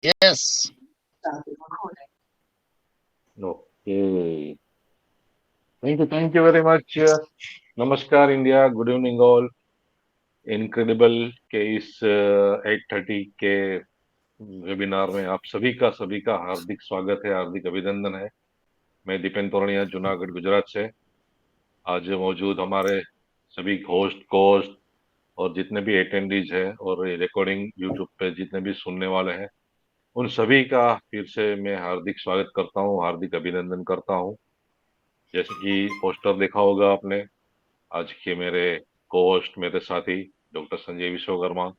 Yes. Okay. Thank you very much. नमस्कार India, good evening all. Incredible के इस 8:30 के वेबिनार में आप सभी का हार्दिक स्वागत है, हार्दिक अभिनंदन है। मैं दीपेन तोरनिया जूनागढ़ गुजरात से आज मौजूद हमारे सभी होस्ट कोस्ट और जितने भी अटेंडीज हैं और रिकॉर्डिंग यूट्यूब पे जितने भी सुनने वाले हैं, उन सभी का फिर से मैं हार्दिक स्वागत करता हूँ, हार्दिक अभिनंदन करता हूँ। जैसे कि पोस्टर देखा होगा आपने, आज के मेरे कोस्ट मेरे साथी डॉक्टर संजय विश्वकर्मा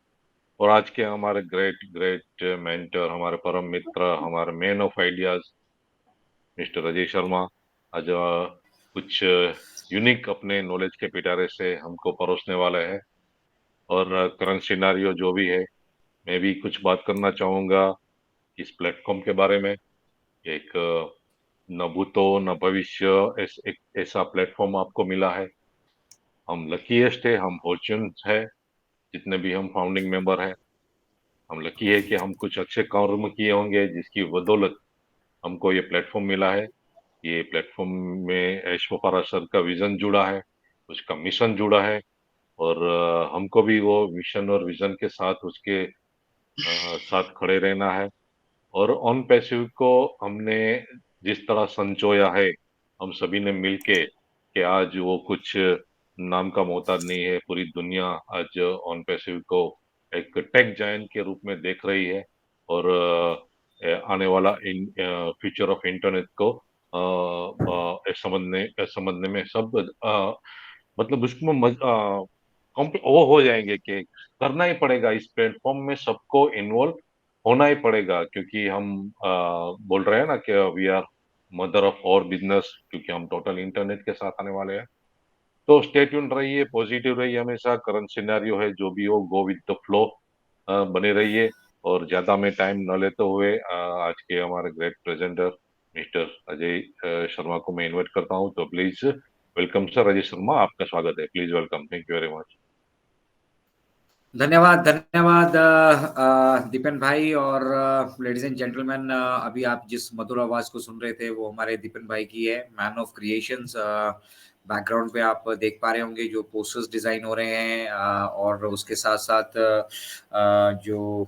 और आज के हमारे ग्रेट ग्रेट मेंटर, हमारे परम मित्र, हमारे man of ideas mister Ajay Sharma आज कुछ यूनिक अपने नॉलेज के पिटारे से हमको परोसने वाले हैं। और करंट सिनारियो जो भी है, मैं भी कुछ बात करना चाहूंगा इस प्लेटफॉर्म के बारे में। एक न भूतो न भविष्य, एक ऐसा प्लेटफॉर्म आपको मिला है। हम लकीएस्ट है, हम फॉर्चून है, जितने भी हम फाउंडिंग मेंबर हैं। हम लकी है कि हम कुछ अच्छे कर्म किए होंगे जिसकी बदौलत हमको ये प्लेटफॉर्म मिला है। ये प्लेटफॉर्म में ऐश्वर्या सर का विजन जुड़ा है, उसका मिशन जुड़ा है और हमको भी वो मिशन और विजन के साथ उसके साथ खड़े रहना है। और ऑन पैसिव को हमने जिस तरह संजोया है, हम सभी ने मिलके, कि आज वो कुछ नाम का मोहताज नहीं है। पूरी दुनिया आज ऑन पैसिव को एक टेक जायंट के रूप में देख रही है और आने वाला इन फ्यूचर ऑफ इंटरनेट को समझने में सब मतलब उसमें वो हो जाएंगे कि करना ही पड़ेगा। इस प्लेटफॉर्म में सबको इन्वॉल्व होना ही पड़ेगा, क्योंकि हम बोल रहे हैं ना कि वी आर मदर ऑफ और बिजनेस, क्योंकि हम टोटल इंटरनेट के साथ आने वाले हैं। तो स्टे ट्यून रहिए, पॉजिटिव रहिए, हमेशा करंट सिनेरियो है जो भी हो, गो विद द फ्लो बने रहिए। और ज्यादा मैं टाइम न लेते हुए आज के हमारे great presenter mister Ajay Sharma को मैं इनवाइट करता हूं। तो please welcome sir Ajay Sharma, आपका स्वागत है। Please welcome, thank you very much. धन्यवाद धन्यवाद दीपेन भाई और लेडीज एंड जेंटलमैन, अभी आप जिस मधुर आवाज को सुन रहे थे वो हमारे दीपेन भाई की है, मैन ऑफ क्रिएशंस। बैकग्राउंड पे आप देख पा रहे होंगे जो पोस्टर्स डिजाइन हो रहे हैं, और उसके साथ साथ जो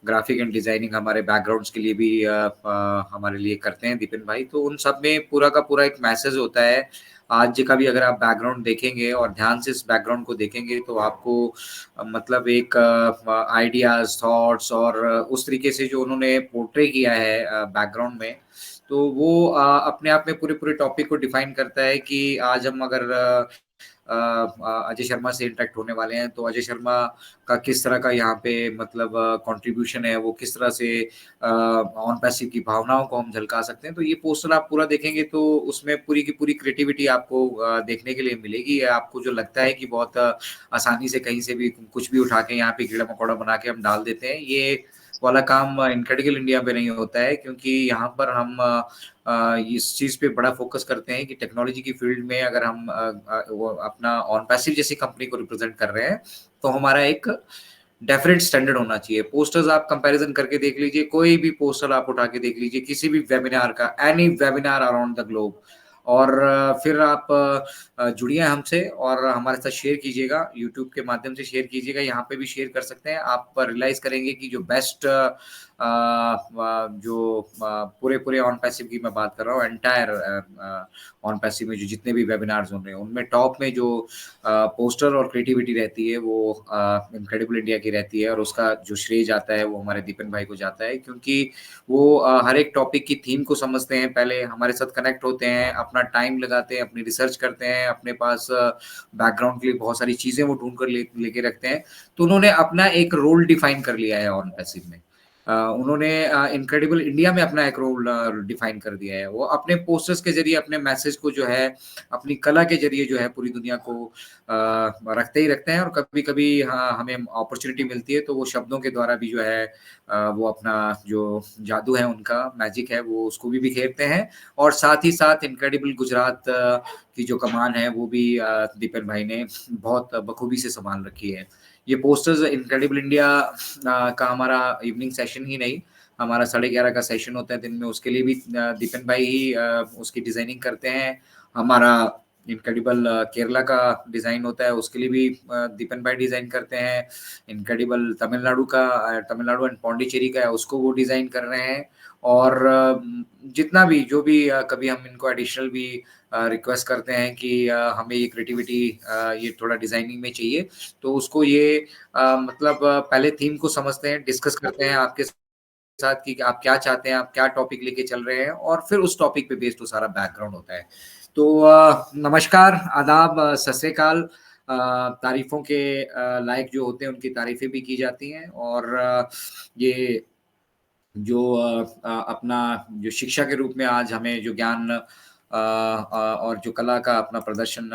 ग्राफिक एंड डिजाइनिंग हमारे बैकग्राउंड्स के लिए भी हमारे लिए करते हैं दीपेन भाई। तो उन सब में पूरा का पूरा एक मैसेज होता है। आज का भी अगर आप बैकग्राउंड देखेंगे और ध्यान से इस बैकग्राउंड को देखेंगे तो आपको मतलब एक आइडियाज, थॉट्स और उस तरीके से जो उन्होंने पोर्ट्रे किया है बैकग्राउंड में, तो वो अपने आप में पूरे पूरे टॉपिक को डिफाइन करता है कि आज हम अगर अजय शर्मा से इंटरेक्ट होने वाले हैं तो अजय शर्मा का किस तरह का यहाँ पे मतलब कंट्रीब्यूशन है, वो किस तरह से ऑन पैसिव की भावनाओं को हम झलका सकते हैं। तो ये पोस्टर आप पूरा देखेंगे तो उसमें पूरी की पूरी क्रिएटिविटी आपको देखने के लिए मिलेगी। आपको जो लगता है कि बहुत आसानी से कहीं से भी कुछ भी उठा के यहाँ पे कीड़ा मकोड़ा बना के हम डाल देते हैं, ये वाला काम इनक्रेडिबल इंडिया पे नहीं होता है, क्योंकि यहाँ पर हम इस चीज पे बड़ा फोकस करते हैं कि टेक्नोलॉजी की फील्ड में अगर हम वो अपना ऑन पैसिव जैसी कंपनी को रिप्रेजेंट कर रहे हैं तो हमारा एक डेफिनेट स्टैंडर्ड होना चाहिए। पोस्टर्स आप कंपैरिजन करके देख लीजिए, कोई भी पोस्टर आप उठा के देख लीजिए किसी भी वेबिनार का, any webinar around the globe, और फिर आप जुड़िए हमसे और हमारे साथ शेयर कीजिएगा, यूट्यूब के माध्यम से शेयर कीजिएगा, यहाँ पे भी शेयर कर सकते हैं। आप रियलाइज करेंगे कि जो बेस्ट जो पूरे पूरे ऑन पैसिव की मैं बात कर रहा हूँ, एंटायर ऑन पैसिव में जो जितने भी वेबिनार्स होंगे उनमें टॉप में जो पोस्टर और क्रिएटिविटी रहती है वो इनक्रेडिबल इंडिया की रहती है, और उसका जो श्रेय जाता है वो हमारे दीपन भाई को जाता है, क्योंकि वो हर एक टॉपिक की थीम को समझते हैं, पहले हमारे साथ कनेक्ट होते हैं, अपना टाइम लगाते हैं, अपनी रिसर्च करते हैं, अपने पास बैकग्राउंड के लिए बहुत सारी चीजें वो ढूंढ कर लेके रखते हैं। तो उन्होंने अपना एक रोल डिफाइन कर लिया है ऑन पैसिव में। उन्होंने इनक्रेडिबल इंडिया में अपना एक रोल डिफाइन कर दिया है। वो अपने पोस्टर्स के जरिए अपने मैसेज को जो है अपनी कला के जरिए जो है पूरी दुनिया को रखते ही रखते हैं, और कभी कभी हाँ हमें अपॉर्चुनिटी मिलती है तो वो शब्दों के द्वारा भी जो है वो अपना जो जादू है, उनका मैजिक है, वो उसको भी बिखेरते हैं। और साथ ही साथ इनक्रेडिबल गुजरात की जो कमान है वो भी दीपन भाई ने बहुत बखूबी से संभाल रखी है। ये पोस्टर्स इनक्रेडिबल इंडिया का हमारा इवनिंग सेशन ही नहीं, हमारा 11:30 का सेशन होता है दिन में, उसके लिए भी दीपन भाई ही उसकी डिजाइनिंग करते हैं। हमारा इनक्रेडिबल केरला का डिजाइन होता है, उसके लिए भी दीपन भाई डिजाइन करते हैं। इनक्रेडिबल तमिलनाडु एंड पौंडीचेरी का है, उसको वो डिजाइन कर रहे हैं। और जितना भी जो भी कभी हम इनको एडिशनल भी रिक्वेस्ट करते हैं कि हमें ये क्रिएटिविटी ये थोड़ा डिजाइनिंग में चाहिए, तो उसको ये मतलब पहले थीम को समझते हैं, डिस्कस करते हैं आपके साथ कि आप क्या चाहते हैं, आप क्या टॉपिक लेके चल रहे हैं, और फिर उस टॉपिक पे बेस्ड वो सारा बैकग्राउंड होता है। तो नमस्कार, आदाब, सत श्री अकाल। तारीफों के लायक जो होते हैं उनकी तारीफें भी की जाती हैं, और ये जो अपना जो शिक्षा के रूप में आज हमें जो ज्ञान और जो कला का अपना प्रदर्शन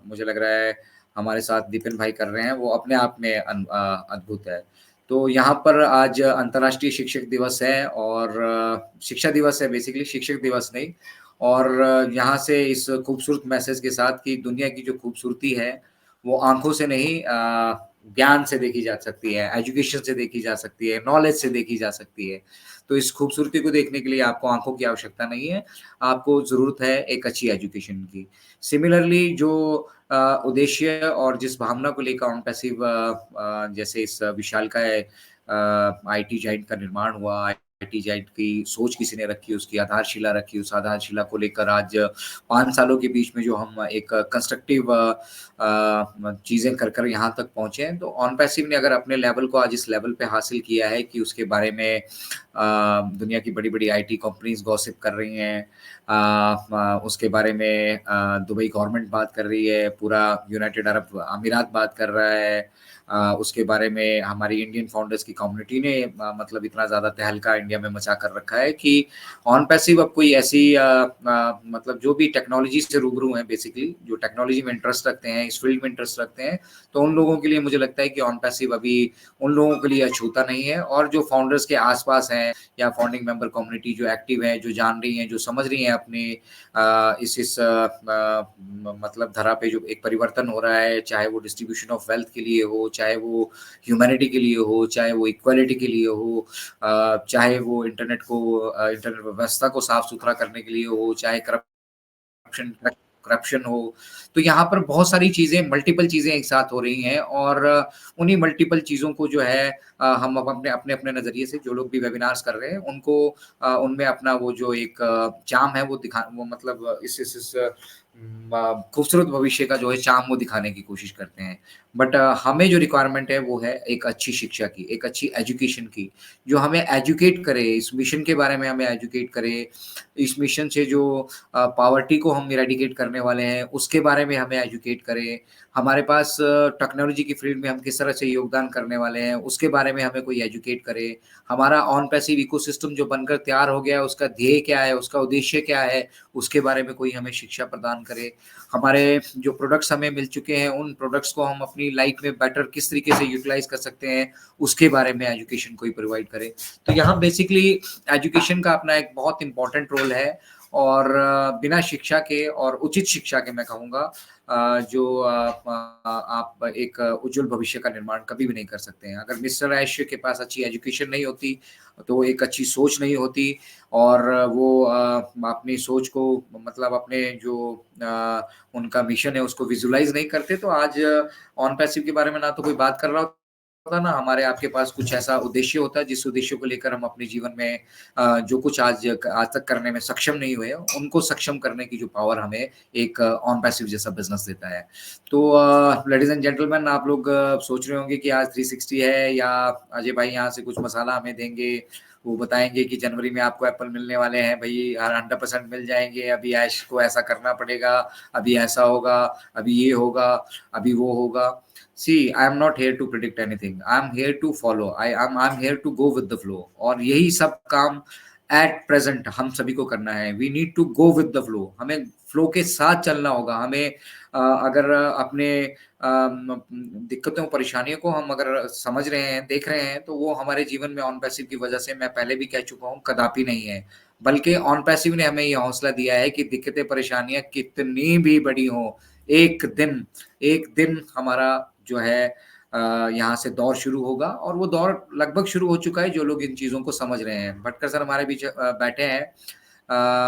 मुझे लग रहा है हमारे साथ दीपन भाई कर रहे हैं, वो अपने आप में अद्भुत है। तो यहाँ पर आज अंतर्राष्ट्रीय शिक्षक दिवस है, और शिक्षा दिवस है, बेसिकली शिक्षक दिवस नहीं। और यहाँ से इस खूबसूरत मैसेज के साथ कि दुनिया की जो खूबसूरती है वो आंखों से नहीं, ज्ञान से देखी जा सकती है, एजुकेशन से देखी जा सकती है, नॉलेज से देखी जा सकती है। तो इस खूबसूरती को देखने के लिए आपको आंखों की आवश्यकता नहीं है, आपको ज़रूरत है एक अच्छी एजुकेशन की। सिमिलरली जो उद्देश्य और जिस भावना को लेकर ऑन पैसिव जैसे इस विशालकाय आईटी जाइंट का निर्माण हुआ, आईटी जाइंट की सोच किसी ने रखी, उसकी आधारशिला रखी, उस आधारशिला को लेकर आज 5 सालों के बीच में जो हम एक कंस्ट्रक्टिव चीज़ें कर कर यहाँ तक पहुँचे हैं, तो ऑन पैसिव ने अगर अपने लेवल को आज इस लेवल पे हासिल किया है कि उसके बारे में दुनिया की बड़ी-बड़ी आईटी कंपनीज़ गॉसिप कर रही हैं, उसके बारे में दुबई गवर्नमेंट बात कर रही है, पूरा यूनाइटेड अरब अमीरात बात कर रहा है, उसके बारे में हमारी इंडियन फाउंडर्स की कम्युनिटी ने मतलब इतना ज़्यादा तहलका इंडिया में मचा कर रखा है कि ऑन पैसिव अब कोई ऐसी मतलब जो भी टेक्नोलॉजी से रूबरू हैं, बेसिकली जो टेक्नोलॉजी में इंटरेस्ट रखते हैं, इस फील्ड में इंटरेस्ट रखते हैं, तो उन लोगों के लिए मुझे लगता है कि ऑन पैसिव अभी उन लोगों के लिए अछूता नहीं है। और जो फाउंडर्स के आसपास हैं या फाउंडिंग मेंबर कम्युनिटी जो एक्टिव है, जो जान रही हैं, जो समझ रही हैं अपने मतलब धरा पे जो एक परिवर्तन हो रहा है, चाहे वो डिस्ट्रीब्यूशन ऑफ वेल्थ के लिए हो, चाहे वो ह्यूमैनिटी के लिए हो, चाहे वो इक्वालिटी के लिए हो, चाहे वो इंटरनेट व्यवस्था को साफ सुथरा करने के लिए हो, चाहे करप्शन करप्शन हो। तो यहाँ पर बहुत सारी चीज़ें, मल्टीपल चीज़ें एक साथ हो रही हैं, और उन्हीं मल्टीपल चीज़ों को जो है हम अब अपने नज़रिए से जो लोग भी वेबिनार्स कर रहे हैं उनको उनमें अपना वो जो एक चार्म है वो मतलब इस खूबसूरत भविष्य का जो है चार्म वो दिखाने की कोशिश करते हैं। बट हमें जो रिक्वायरमेंट है वो है एक अच्छी शिक्षा की, एक अच्छी एजुकेशन की, जो हमें एजुकेट करे, इस मिशन के बारे में हमें एजुकेट करे, इस मिशन से जो पॉवर्टी को हम इरेडिकेट करने वाले हैं, उसके बारे में हमें एजुकेट करें। हमारे पास टेक्नोलॉजी की फील्ड में हम किस तरह से योगदान करने वाले हैं, उसके बारे में हमें कोई एजुकेट करे। हमारा ऑन पैसिव इकोसिस्टम जो बनकर तैयार हो गया है, उसका ध्येय क्या है, उसका उद्देश्य क्या है, उसके बारे में कोई हमें शिक्षा प्रदान करे। हमारे जो प्रोडक्ट्स हमें मिल चुके हैं, उन प्रोडक्ट्स को हम अपनी लाइफ में बेटर किस तरीके से यूटिलाइज़ कर सकते हैं, उसके बारे में एजुकेशन कोई प्रोवाइड करे। तो यहाँ बेसिकली एजुकेशन का अपना एक बहुत इम्पोर्टेंट रोल है, और बिना शिक्षा के और उचित शिक्षा के मैं कहूँगा जो आप एक उज्जवल भविष्य का निर्माण कभी भी नहीं कर सकते हैं। अगर मिस्टर ऐश के पास अच्छी एजुकेशन नहीं होती, तो एक अच्छी सोच नहीं होती, और वो अपनी सोच को मतलब अपने जो उनका मिशन है उसको विजुअलाइज़ नहीं करते, तो आज ऑन पैसिव के बारे में ना तो कोई बात कर रहा होता, ना हमारे आपके पास कुछ ऐसा उद्देश्य होता है जिस उद्देश्य को लेकर हम अपने जीवन में जो कुछ आज तक करने में सक्षम नहीं हुए, उनको सक्षम करने की जो पावर हमें एक ऑन पैसिव जैसा बिज़नेस देता है। तो लेडीज़ एंड जेंटलमैन, आप लोग सोच रहे होंगे कि आज 360 है या अजय भाई यहाँ से कुछ मसाला हमें देंगे, वो बताएँगे कि जनवरी में आपको एप्पल मिलने वाले हैं भई, 100% मिल जाएँगे, अभी ऐश को ऐसा करना पड़ेगा, अभी ऐसा होगा, अभी ये होगा, अभी वो होगा। See, I am not here to predict anything. I am here to follow. I'm here to go with the flow. और यही सब काम एट प्रेजेंट हम सभी को करना है। We need to go with the flow. हमें फ्लो के साथ चलना होगा। हमें अगर अपने दिक्कतों परेशानियों को हम अगर समझ रहे हैं, देख रहे हैं, तो वो हमारे जीवन में ऑन पैसिव की वजह से, मैं पहले भी कह चुका हूँ, कदापि नहीं है। बल्कि ऑन पैसिव ने हमें ये हौसला दिया है कि दिक्कतें परेशानियां कितनी भी बड़ी हों, एक दिन हमारा जो है यहाँ से दौर शुरू होगा और वो दौर लगभग शुरू हो चुका है, जो लोग इन चीज़ों को समझ रहे हैं। भटकर सर हमारे बीच बैठे हैं।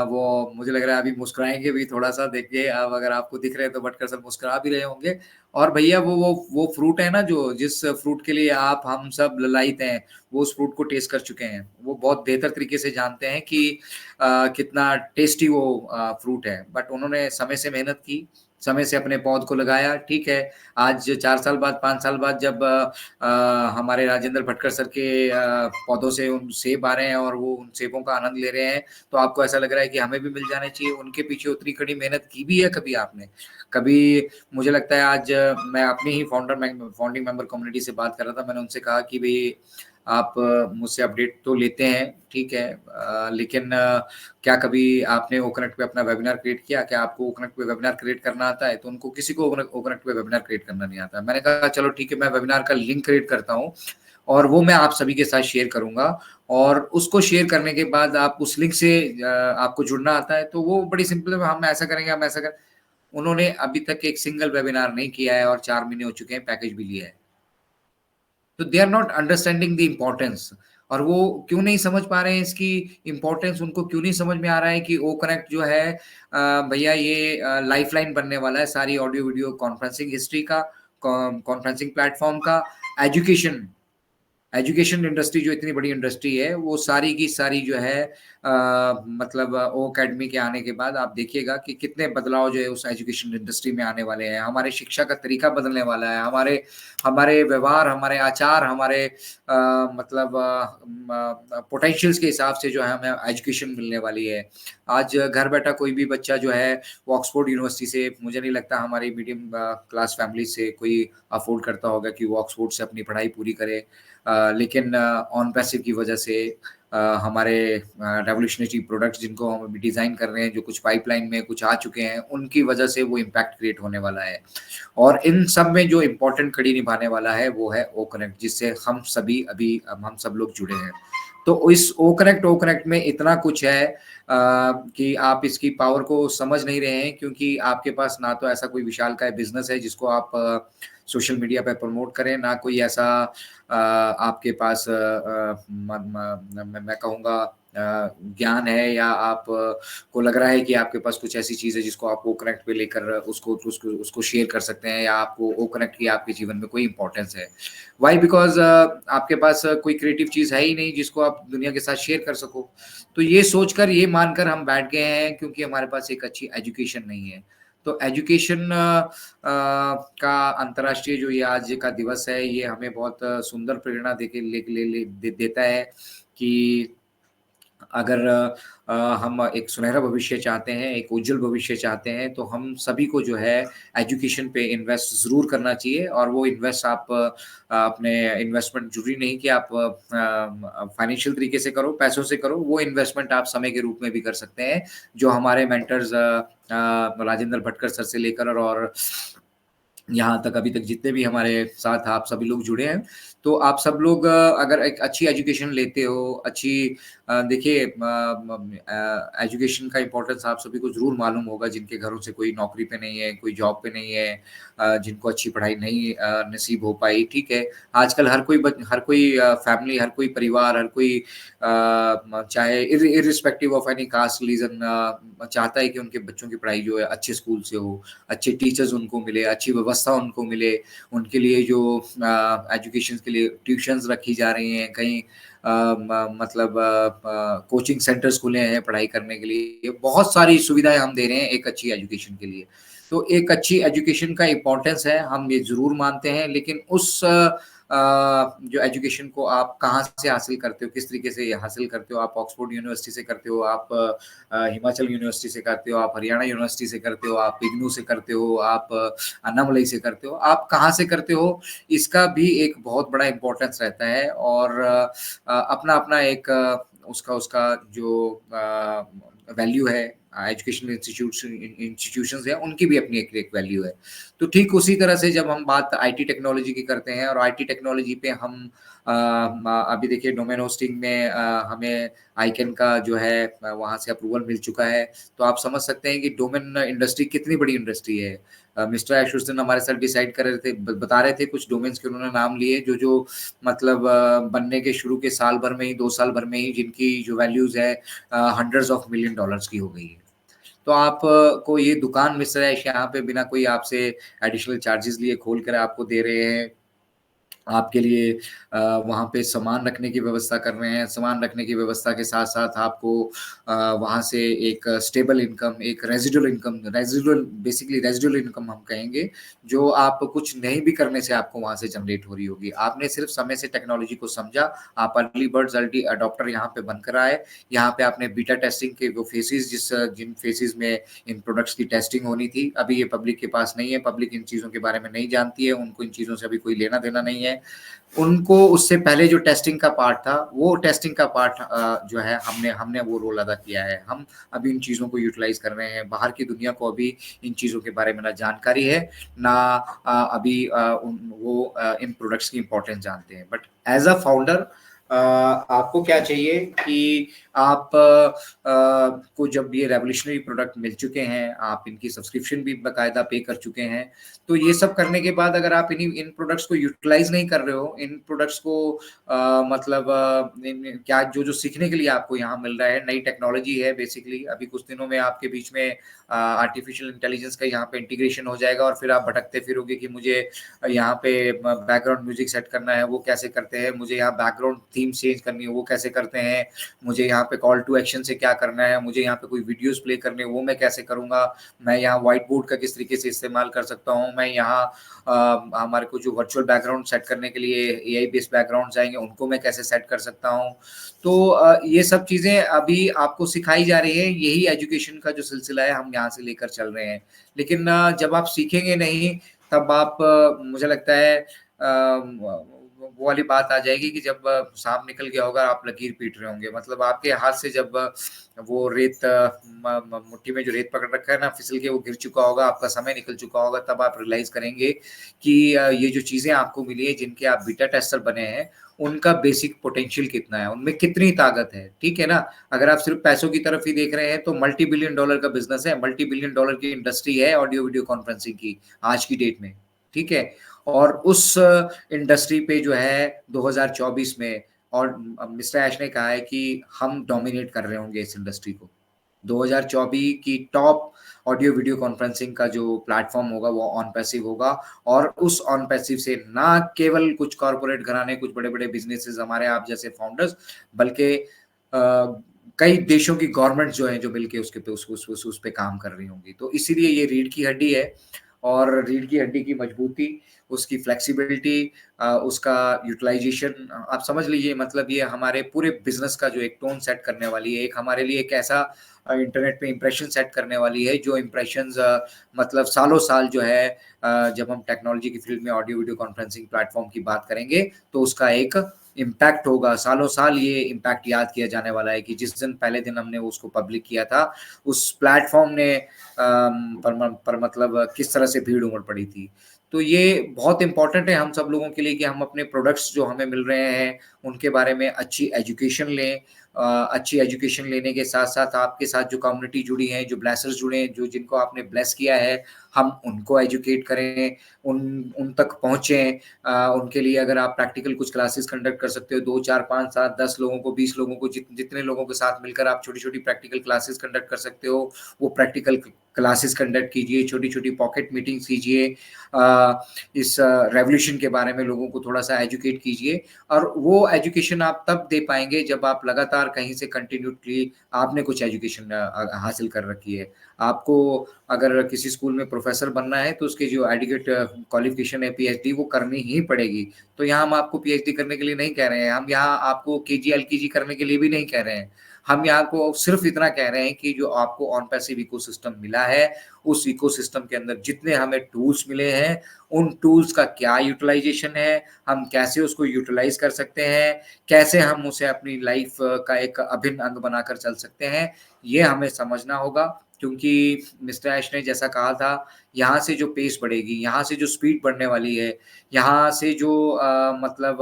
वो मुझे लग रहा है अभी मुस्कुराएँगे भी थोड़ा-सा, देखिए अब अगर आपको दिख रहे हैं तो भटकर सर मुस्कुरा भी रहे होंगे। और भैया वो फ्रूट है ना, जो जिस फ्रूट के लिए आप हम सब ललायित हैं, वो उस फ्रूट को टेस्ट कर चुके हैं। वो बहुत बेहतर तरीके से जानते हैं कि कितना टेस्टी वो फ्रूट है। बट उन्होंने समय से मेहनत की, समय से अपने पौध को लगाया, ठीक है। आज 4 साल बाद, 5 साल बाद जब हमारे राजेंद्र भटकर सर के पौधों से उन सेब आ रहे हैं और वो उन सेबों का आनंद ले रहे हैं, तो आपको ऐसा लग रहा है कि हमें भी मिल जाने चाहिए। उनके पीछे उतनी कड़ी मेहनत की भी है कभी आपने? कभी मुझे लगता है आज मैं अपनी ही फाउंडिंग मेंबर कम्युनिटी से बात कर रहा था। मैंने उनसे कहा कि भई आप मुझसे अपडेट तो लेते हैं, ठीक है, लेकिन क्या कभी आपने ओकनेक्ट पे अपना वेबिनार क्रिएट किया? क्या आपको ओकनेक्ट पे वेबिनार क्रिएट करना आता है? तो उनको किसी को ओकनेक्ट पे वेबिनार क्रिएट करना नहीं आता। मैंने कहा चलो ठीक है, मैं वेबिनार का लिंक क्रिएट करता हूँ और वो मैं आप सभी के साथ शेयर करूँगा और उसको शेयर करने के बाद आप उस लिंक से आपको जुड़ना आता है तो वो बड़ी सिंपल है, हम ऐसा करेंगे, हम ऐसा कर उन्होंने अभी तक एक सिंगल वेबिनार नहीं किया है और 4 महीने हो चुके हैं, पैकेज भी लिया है। तो they are not understanding the importance. और वो क्यों नहीं समझ पा रहे हैं इसकी इम्पोर्टेंस, उनको क्यों नहीं समझ में आ रहा है कि ओ कनेक्ट जो है भैया ये लाइफलाइन बनने वाला है सारी ऑडियो वीडियो कॉन्फ्रेंसिंग हिस्ट्री का, कॉन्फ्रेंसिंग प्लेटफॉर्म का, एजुकेशन एजुकेशन इंडस्ट्री जो इतनी बड़ी इंडस्ट्री है, वो सारी की सारी जो है मतलब ओ अकेडमी के आने के बाद आप देखिएगा कि कितने बदलाव जो है उस एजुकेशन इंडस्ट्री में आने वाले हैं। हमारे शिक्षा का तरीका बदलने वाला है, हमारे हमारे व्यवहार, हमारे आचार, हमारे मतलब पोटेंशियल्स के हिसाब से जो है हमें एजुकेशन मिलने वाली है। आज घर बैठा कोई भी बच्चा जो है वो ऑक्सफोर्ड यूनिवर्सिटी से, मुझे नहीं लगता हमारी मीडियम क्लास फैमिली से कोई अफोर्ड करता होगा कि वो ऑक्सफोर्ड से अपनी पढ़ाई पूरी करे। लेकिन ऑन पैसिव की वजह से हमारे रेवोल्यूशनरी प्रोडक्ट्स जिनको हम अभी डिज़ाइन कर रहे हैं, जो कुछ पाइपलाइन में कुछ आ चुके हैं, उनकी वजह से वो इम्पैक्ट क्रिएट होने वाला है। और इन सब में जो इम्पोर्टेंट कड़ी निभाने वाला है, वो है ओ कनेक्ट, जिससे हम सभी अभी हम सब लोग जुड़े हैं। तो इस ओ कनेक्ट में इतना कुछ है कि आप इसकी पावर को समझ नहीं रहे हैं, क्योंकि आपके पास ना तो ऐसा कोई विशालकाय बिज़नेस है जिसको आप सोशल मीडिया पे प्रमोट करें, ना कोई ऐसा आपके पास मैं कहूँगा ज्ञान है, या आप को लग रहा है कि आपके पास कुछ ऐसी चीज़ है जिसको आप ओ कनेक्ट पे लेकर उसको शेयर कर सकते हैं, या आपको ओ कनेक्ट की आपके जीवन में कोई इम्पोर्टेंस है। व्हाई? बिकॉज़ आपके पास कोई क्रिएटिव चीज़ है ही नहीं जिसको आप दुनिया के साथ शेयर कर सको। तो ये सोचकर, ये मानकर हम बैठ गए हैं क्योंकि हमारे पास एक अच्छी एजुकेशन नहीं है। तो एजुकेशन का अंतर्राष्ट्रीय जो ये आज का दिवस है, ये हमें बहुत सुंदर प्रेरणा देके ले ले ले दे देता है कि अगर हम एक सुनहरा भविष्य चाहते हैं, एक उज्जवल भविष्य चाहते हैं, तो हम सभी को जो है एजुकेशन पे इन्वेस्ट ज़रूर करना चाहिए। और वो इन्वेस्ट आप अपने इन्वेस्टमेंट ज़रूरी नहीं कि आप फाइनेंशियल तरीके से करो, पैसों से करो, वो इन्वेस्टमेंट आप समय के रूप में भी कर सकते हैं, जो हमारे मेंटर्स राजेंद्र भटकर सर से लेकर और यहाँ तक अभी तक जितने भी हमारे साथ आप सभी लोग जुड़े हैं, तो आप सब लोग अगर एक अच्छी एजुकेशन लेते हो, अच्छी देखिए एजुकेशन का इम्पोर्टेंस आप सभी को ज़रूर मालूम होगा, जिनके घरों से कोई नौकरी पे नहीं है, कोई जॉब पे नहीं है, जिनको अच्छी पढ़ाई नहीं नसीब हो पाई, ठीक है। आजकल हर कोई फैमिली, हर कोई परिवार, हर कोई चाहे irrespective of any caste, religion चाहता है कि उनके बच्चों की पढ़ाई जो है अच्छे स्कूल से हो, अच्छे टीचर्स उनको मिले, अच्छी व्यवस्था उनको मिले। उनके लिए जो एजुकेशन के लिए ट्यूशन्स रखी जा रही हैं, कहीं मतलब कोचिंग सेंटर्स खुले हैं पढ़ाई करने के लिए, बहुत सारी सुविधाएं हम दे रहे हैं एक अच्छी एजुकेशन के लिए। तो एक अच्छी एजुकेशन का इम्पोर्टेंस है, हम ये ज़रूर मानते हैं, लेकिन उस जो एजुकेशन को आप कहाँ से हासिल करते हो, किस तरीके से हासिल करते हो? आप ऑक्सफोर्ड यूनिवर्सिटी से करते हो, आप हिमाचल यूनिवर्सिटी से करते हो, आप हरियाणा यूनिवर्सिटी से करते हो, आप इग्नू से करते हो, आप अन्नामलई से करते हो, आप कहाँ से करते हो? इसका भी एक बहुत बड़ा इम्पोर्टेंस रहता है। और अपना-अपना एक उसका उसका जो वैल्यू है, एजुकेशनल इंस्टीट्यूशंस हैं, उनकी भी अपनी एक वैल्यू है। तो ठीक उसी तरह से जब हम बात आईटी टेक्नोलॉजी की करते हैं और आईटी टेक्नोलॉजी पे हम अभी देखिए डोमेन होस्टिंग में हमें आइकन का जो है वहाँ से अप्रूवल मिल चुका है। तो आप समझ सकते हैं कि डोमेन इंडस्ट्री कितनी बड़ी इंडस्ट्री है। मिस्टर एशुतोष हमारे साथ डिसाइड कर रहे थे, बता रहे थे कुछ डोमेन्स के उन्होंने नाम लिए जो मतलब बनने के शुरू के साल भर में ही 2 साल भर में ही जिनकी जो वैल्यूज़ है हंड्रेड्स ऑफ मिलियन डॉलर्स की हो गई है। तो आप को ये दुकान मिस्टर ऐश यहाँ पे बिना कोई आपसे एडिशनल चार्जेस लिए खोल कर आपको दे रहे हैं। आपके लिए वहाँ पे सामान रखने की व्यवस्था कर रहे हैं। सामान रखने की व्यवस्था के साथ-साथ आपको वहाँ से एक स्टेबल इनकम, एक रेज़िडुअल बेसिकली रेज़िडुअल इनकम हम कहेंगे, जो आप कुछ नहीं भी करने से आपको वहाँ से जनरेट हो रही होगी। आपने सिर्फ़ समय से टेक्नोलॉजी को समझा, आप अर्ली बर्ड्स अर्ली अडॉप्टर यहाँ पे बनकर आए। यहाँ पे आपने बीटा टेस्टिंग के वो फेसेज़ जिन फेसेज़ में इन प्रोडक्ट्स की टेस्टिंग होनी थी, अभी ये पब्लिक के पास नहीं है। पब्लिक इन चीज़ों के बारे में नहीं जानती है, उनको इन चीज़ों से अभी कोई लेना-देना नहीं है। उनको उससे पहले जो टेस्टिंग का पार्ट था, वो टेस्टिंग का पार्ट जो है हमने हमने वो रोल अदा किया है। हम अभी इन चीज़ों को यूटिलाइज़ कर रहे हैं। बाहर की दुनिया को अभी इन चीज़ों के बारे में ना जानकारी है, ना अभी इन प्रोडक्ट्स की इम्पोर्टेंस जानते हैं। बट एज़ अ फाउंडर आपको क्या चाहिए कि आप को जब ये रेवोल्यूशनरी प्रोडक्ट मिल चुके हैं, आप इनकी सब्सक्रिप्शन भी बाकायदा पे कर चुके हैं। तो ये सब करने के बाद अगर आप इन प्रोडक्ट्स को यूटिलाइज़ नहीं कर रहे हो, इन प्रोडक्ट्स को मतलब इन क्या जो सीखने के लिए आपको यहाँ मिल रहा है, नई टेक्नोलॉजी है बेसिकली। अभी कुछ दिनों में आपके बीच में आर्टिफिशियल इंटेलिजेंस का यहाँ पे इंटीग्रेशन हो जाएगा और फिर आप भटकते फिरोगे कि मुझे यहाँ पे बैकग्राउंड म्यूज़िक सेट करना है, वो कैसे करते हैं? मुझे यहाँ बैकग्राउंड थीम चेंज करनी है, वो कैसे करते हैं? मुझे यहाँ पे कॉल टू एक्शन से क्या करना है? मुझे यहाँ पे कोई वीडियोज़ प्ले करने हैं, वो मैं कैसे करूँगा? मैं यहाँ व्हाइट बोर्ड का किस तरीके से इस्तेमाल कर सकता हूँ? मैं यहाँ हमारे को जो वर्चुअल बैकग्राउंड सेट करने के लिए एआई बेस्ड बैकग्राउंड्स आएँगे, उनको मैं कैसे सेट कर सकता हूँ? तो ये सब चीज़ें अभी आपको सिखाई जा रही है, यही एजुकेशन का जो सिलसिला है, हम यहाँ से लेकर चल रहे हैं। लेकिन जब आप सीखेंगे नहीं, तब आप मुझे लगता है वो वाली बात आ जाएगी कि जब साँप निकल गया होगा, आप लकीर पीट रहे होंगे। मतलब आपके हाथ से जब वो रेत म म मुट्ठी में जो रेत पकड़ रखा है ना, फिसल के वो गिर चुका होगा, आपका समय निकल चुका होगा, तब आप रियलाइज़ करेंगे कि ये जो चीज़ें आपको मिली है, जिनके आप बीटा टेस्टर बने हैं, उनका बेसिक पोटेंशियल कितना है, उनमें कितनी ताकत है, ठीक है ना? अगर आप सिर्फ़ पैसों की तरफ ही देख रहे हैं, तो मल्टी बिलियन डॉलर का बिज़नेस है, मल्टी बिलियन डॉलर की इंडस्ट्री है ऑडियो वीडियो कॉन्फ्रेंसिंग की, आज की डेट में, ठीक है? और उस इंडस्ट्री पे जो है 2024 में और मिस्टर ऐश ने कहा है कि हम डोमिनेट कर रहे होंगे इस इंडस्ट्री को। 2024 की टॉप ऑडियो वीडियो कॉन्फ्रेंसिंग का जो प्लेटफ़ॉर्म होगा वो ऑन पैसिव होगा और उस ऑन पैसिव से ना केवल कुछ कॉर्पोरेट घराने, कुछ बड़े-बड़े बिज़नेसेस हमारे आप जैसे फाउंडर्स बल्कि कई देशों की गवर्नमेंट जो है जो मिलके उसके पे उस पे काम कर रही होंगी। तो इसीलिए ये रीढ़ की हड्डी है और रीढ़ की हड्डी की मजबूती, उसकी फ्लेक्सिबिलिटी उसका यूटिलाइज़ेशन आप समझ लीजिए मतलब ये हमारे पूरे बिज़नेस का जो एक टोन सेट करने वाली है, एक हमारे लिए एक ऐसा इंटरनेट पे इंप्रेशन सेट करने वाली है जो इंप्रेशंस मतलब सालों-साल जो है जब हम टेक्नोलॉजी की फील्ड में ऑडियो वीडियो कॉन्फ्रेंसिंग प्लेटफ़ॉर्म की बात करेंगे, तो उसका एक इम्पैक्ट होगा, सालों-साल ये इम्पैक्ट याद किया जाने वाला है कि जिस दिन पहले दिन हमने उसको पब्लिक किया था, उस प्लेटफ़ॉर्म ने पर मतलब किस तरह से भीड़ उमड़ पड़ी थी। तो ये बहुत इम्पोर्टेंट है हम सब लोगों के लिए कि हम अपने प्रोडक्ट्स जो हमें मिल रहे हैं, उनके बारे में अच्छी एजुकेशन लें। अच्छी एजुकेशन लेने के साथ-साथ आपके साथ जो कम्युनिटी जुड़ी है, जो ब्लेसर्स जुड़े हैं, जो जिनको आपने ब्लेस किया है, हम उनको एजुकेट करें, उन उन तक पहुँचे। उनके लिए अगर आप प्रैक्टिकल कुछ क्लासेस कंडक्ट कर सकते हो 2, 4, 5, 7, 10 लोगों को, 20 लोगों को जितने लोगों के साथ मिलकर आप छोटी-छोटी प्रैक्टिकल क्लासेस कंडक्ट कर सकते हो, वो प्रैक्टिकल क्लासेस कंडक्ट कीजिए, छोटी-छोटी पॉकेट मीटिंग्स कीजिए। इस रेवोल्यूशन के बारे में लोगों को थोड़ा-सा एजुकेट कीजिए और वो एजुकेशन आप तब दे पाएँगे जब आप लगातार कहीं से कंटिन्यूअसली आपने कुछ एजुकेशन हासिल कर रखी है। आपको अगर किसी स्कूल में प्रोफ़ेसर बनना है तो उसकी जो एडुकेट क्वालिफ़िकेशन है पीएचडी वो करनी ही पड़ेगी। तो यहाँ हम आपको पीएचडी करने के लिए नहीं कह रहे हैं, हम यहाँ आपको केजी, एलकेजी करने के लिए भी नहीं कह रहे हैं। हम यहाँ को सिर्फ़ इतना कह रहे हैं कि जो आपको ऑन पैसिव इकोसिस्टम मिला है, उस इकोसिस्टम के अंदर जितने हमें टूल्स मिले हैं, उन टूल्स का क्या यूटिलाइज़ेशन है, हम कैसे उसको यूटिलाइज़ कर सकते हैं, कैसे हम उसे अपनी लाइफ़ का एक अभिन्न अंग बनाकर चल सकते हैं, ये हमें समझना होगा। क्योंकि मिस्टर ऐश ने जैसा कहा था, यहाँ से जो पेस बढ़ेगी, यहाँ से जो स्पीड बढ़ने वाली है, यहाँ से जो मतलब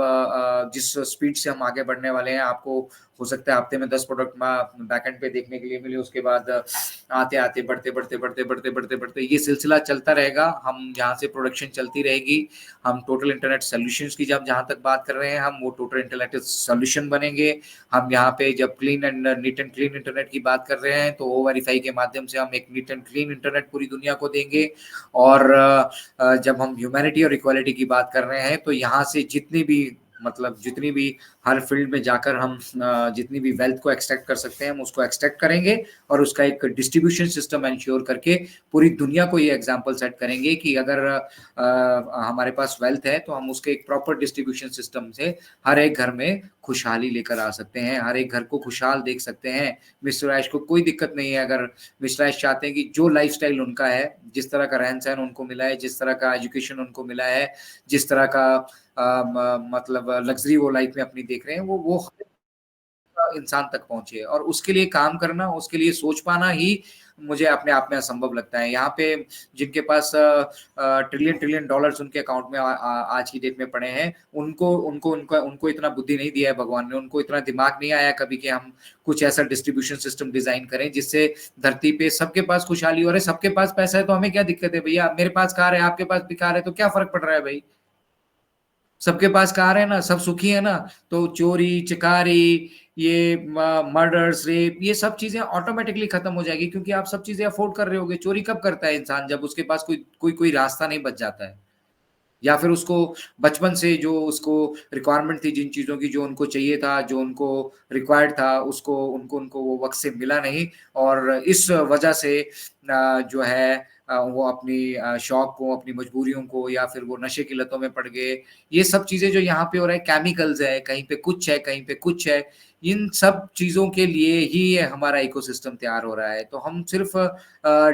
जिस स्पीड से हम आगे बढ़ने वाले हैं, आपको हो सकता है हफ्ते में 10 प्रोडक्ट बैकएंड पे देखने के लिए मिले, उसके बाद आते-आते, बढ़ते, ये सिलसिला चलता रहेगा। हम यहाँ से प्रोडक्शन चलती रहेगी। हम टोटल इंटरनेट सॉल्यूशंस की जब जहाँ तक बात कर रहे हैं, हम वो टोटल इंटरनेट सॉल्यूशन बनेंगे। हम यहाँ पे जब clean and neat and clean internet की बात कर रहे हैं, तो O-वेरीफाई के माध्यम से हम एक नीट एंड क्लीन इंटरनेट पूरी दुनिया को देंगे। और जब हम ह्यूमैनिटी और इक्वालिटी की बात कर रहे हैं, तो यहाँ से जितनी भी हर फील्ड में जाकर हम जितनी भी वेल्थ को एक्सट्रैक्ट कर सकते हैं, हम उसको एक्सट्रैक्ट करेंगे और उसका एक डिस्ट्रीब्यूशन सिस्टम एंश्योर करके पूरी दुनिया को ये एग्जांपल सेट करेंगे कि अगर हमारे पास वेल्थ है, तो हम उसके एक प्रॉपर डिस्ट्रीब्यूशन सिस्टम से हर एक घर में खुशहाली लेकर आ सकते हैं, हर एक घर को खुशहाल देख सकते हैं। मिस्टर ऐश को कोई दिक्कत नहीं है अगर मिस्टर ऐश चाहते हैं कि जो लाइफस्टाइल उनका है, जिस तरह का रहन-सहन उनको मिला है, जिस तरह का एजुकेशन उनको मिला है, जिस तरह का मतलब लग्जरी वो लाइफ में अपनी देख रहे हैं, वो इंसान तक पहुंचे और उसके लिए काम करना, उसके लिए सोच पाना ही मुझे अपने आप में असंभव लगता है। यहाँ पे जिनके पास ट्रिलियन ट्रिलियन डॉलर्स उनके अकाउंट में आज की डेट में पड़े हैं, उनको इतना बुद्धि नहीं दिया है भगवान ने, उनको इतना दिमाग नहीं आया कभी कि हम कुछ ऐसा डिस्ट्रीब्यूशन सिस्टम डिजाइन करें जिससे धरती पे सबके पास खुशहाली हो रही है। सबके पास पैसा है तो हमें क्या दिक्कत है भैया? मेरे पास कार है, आपके पास भी कार है, तो क्या फर्क पड़ रहा है भाई? सबके पास कार है ना, सब सुखी है ना, तो चोरी चकारी, ये मर्डर्स, रेप, ये सब चीजें ऑटोमेटिकली खत्म हो जाएगी, क्योंकि आप सब चीजें अफोर्ड कर रहे होगे। चोरी कब करता है इंसान? जब उसके पास कोई रास्ता नहीं बच जाता है, या फिर उसको बचपन से जो उसको रिक्वायरमेंट थी, जिन चीज़ों की जो उनको चाहिए था, जो उनको रिक्वायर्ड था, उसको उनको उनको वो वक़्त से मिला नहीं, और इस वजह से जो है वो अपनी शौक को, अपनी मजबूरियों को, या फिर वो नशे की लतों में पड़ गए। ये सब चीज़ें जो यहाँ पे हो रहा है, केमिकल्स है, कहीं पे कुछ है, कहीं पे कुछ है। इन सब चीज़ों के लिए ही ये हमारा इकोसिस्टम तैयार हो रहा है। तो हम सिर्फ़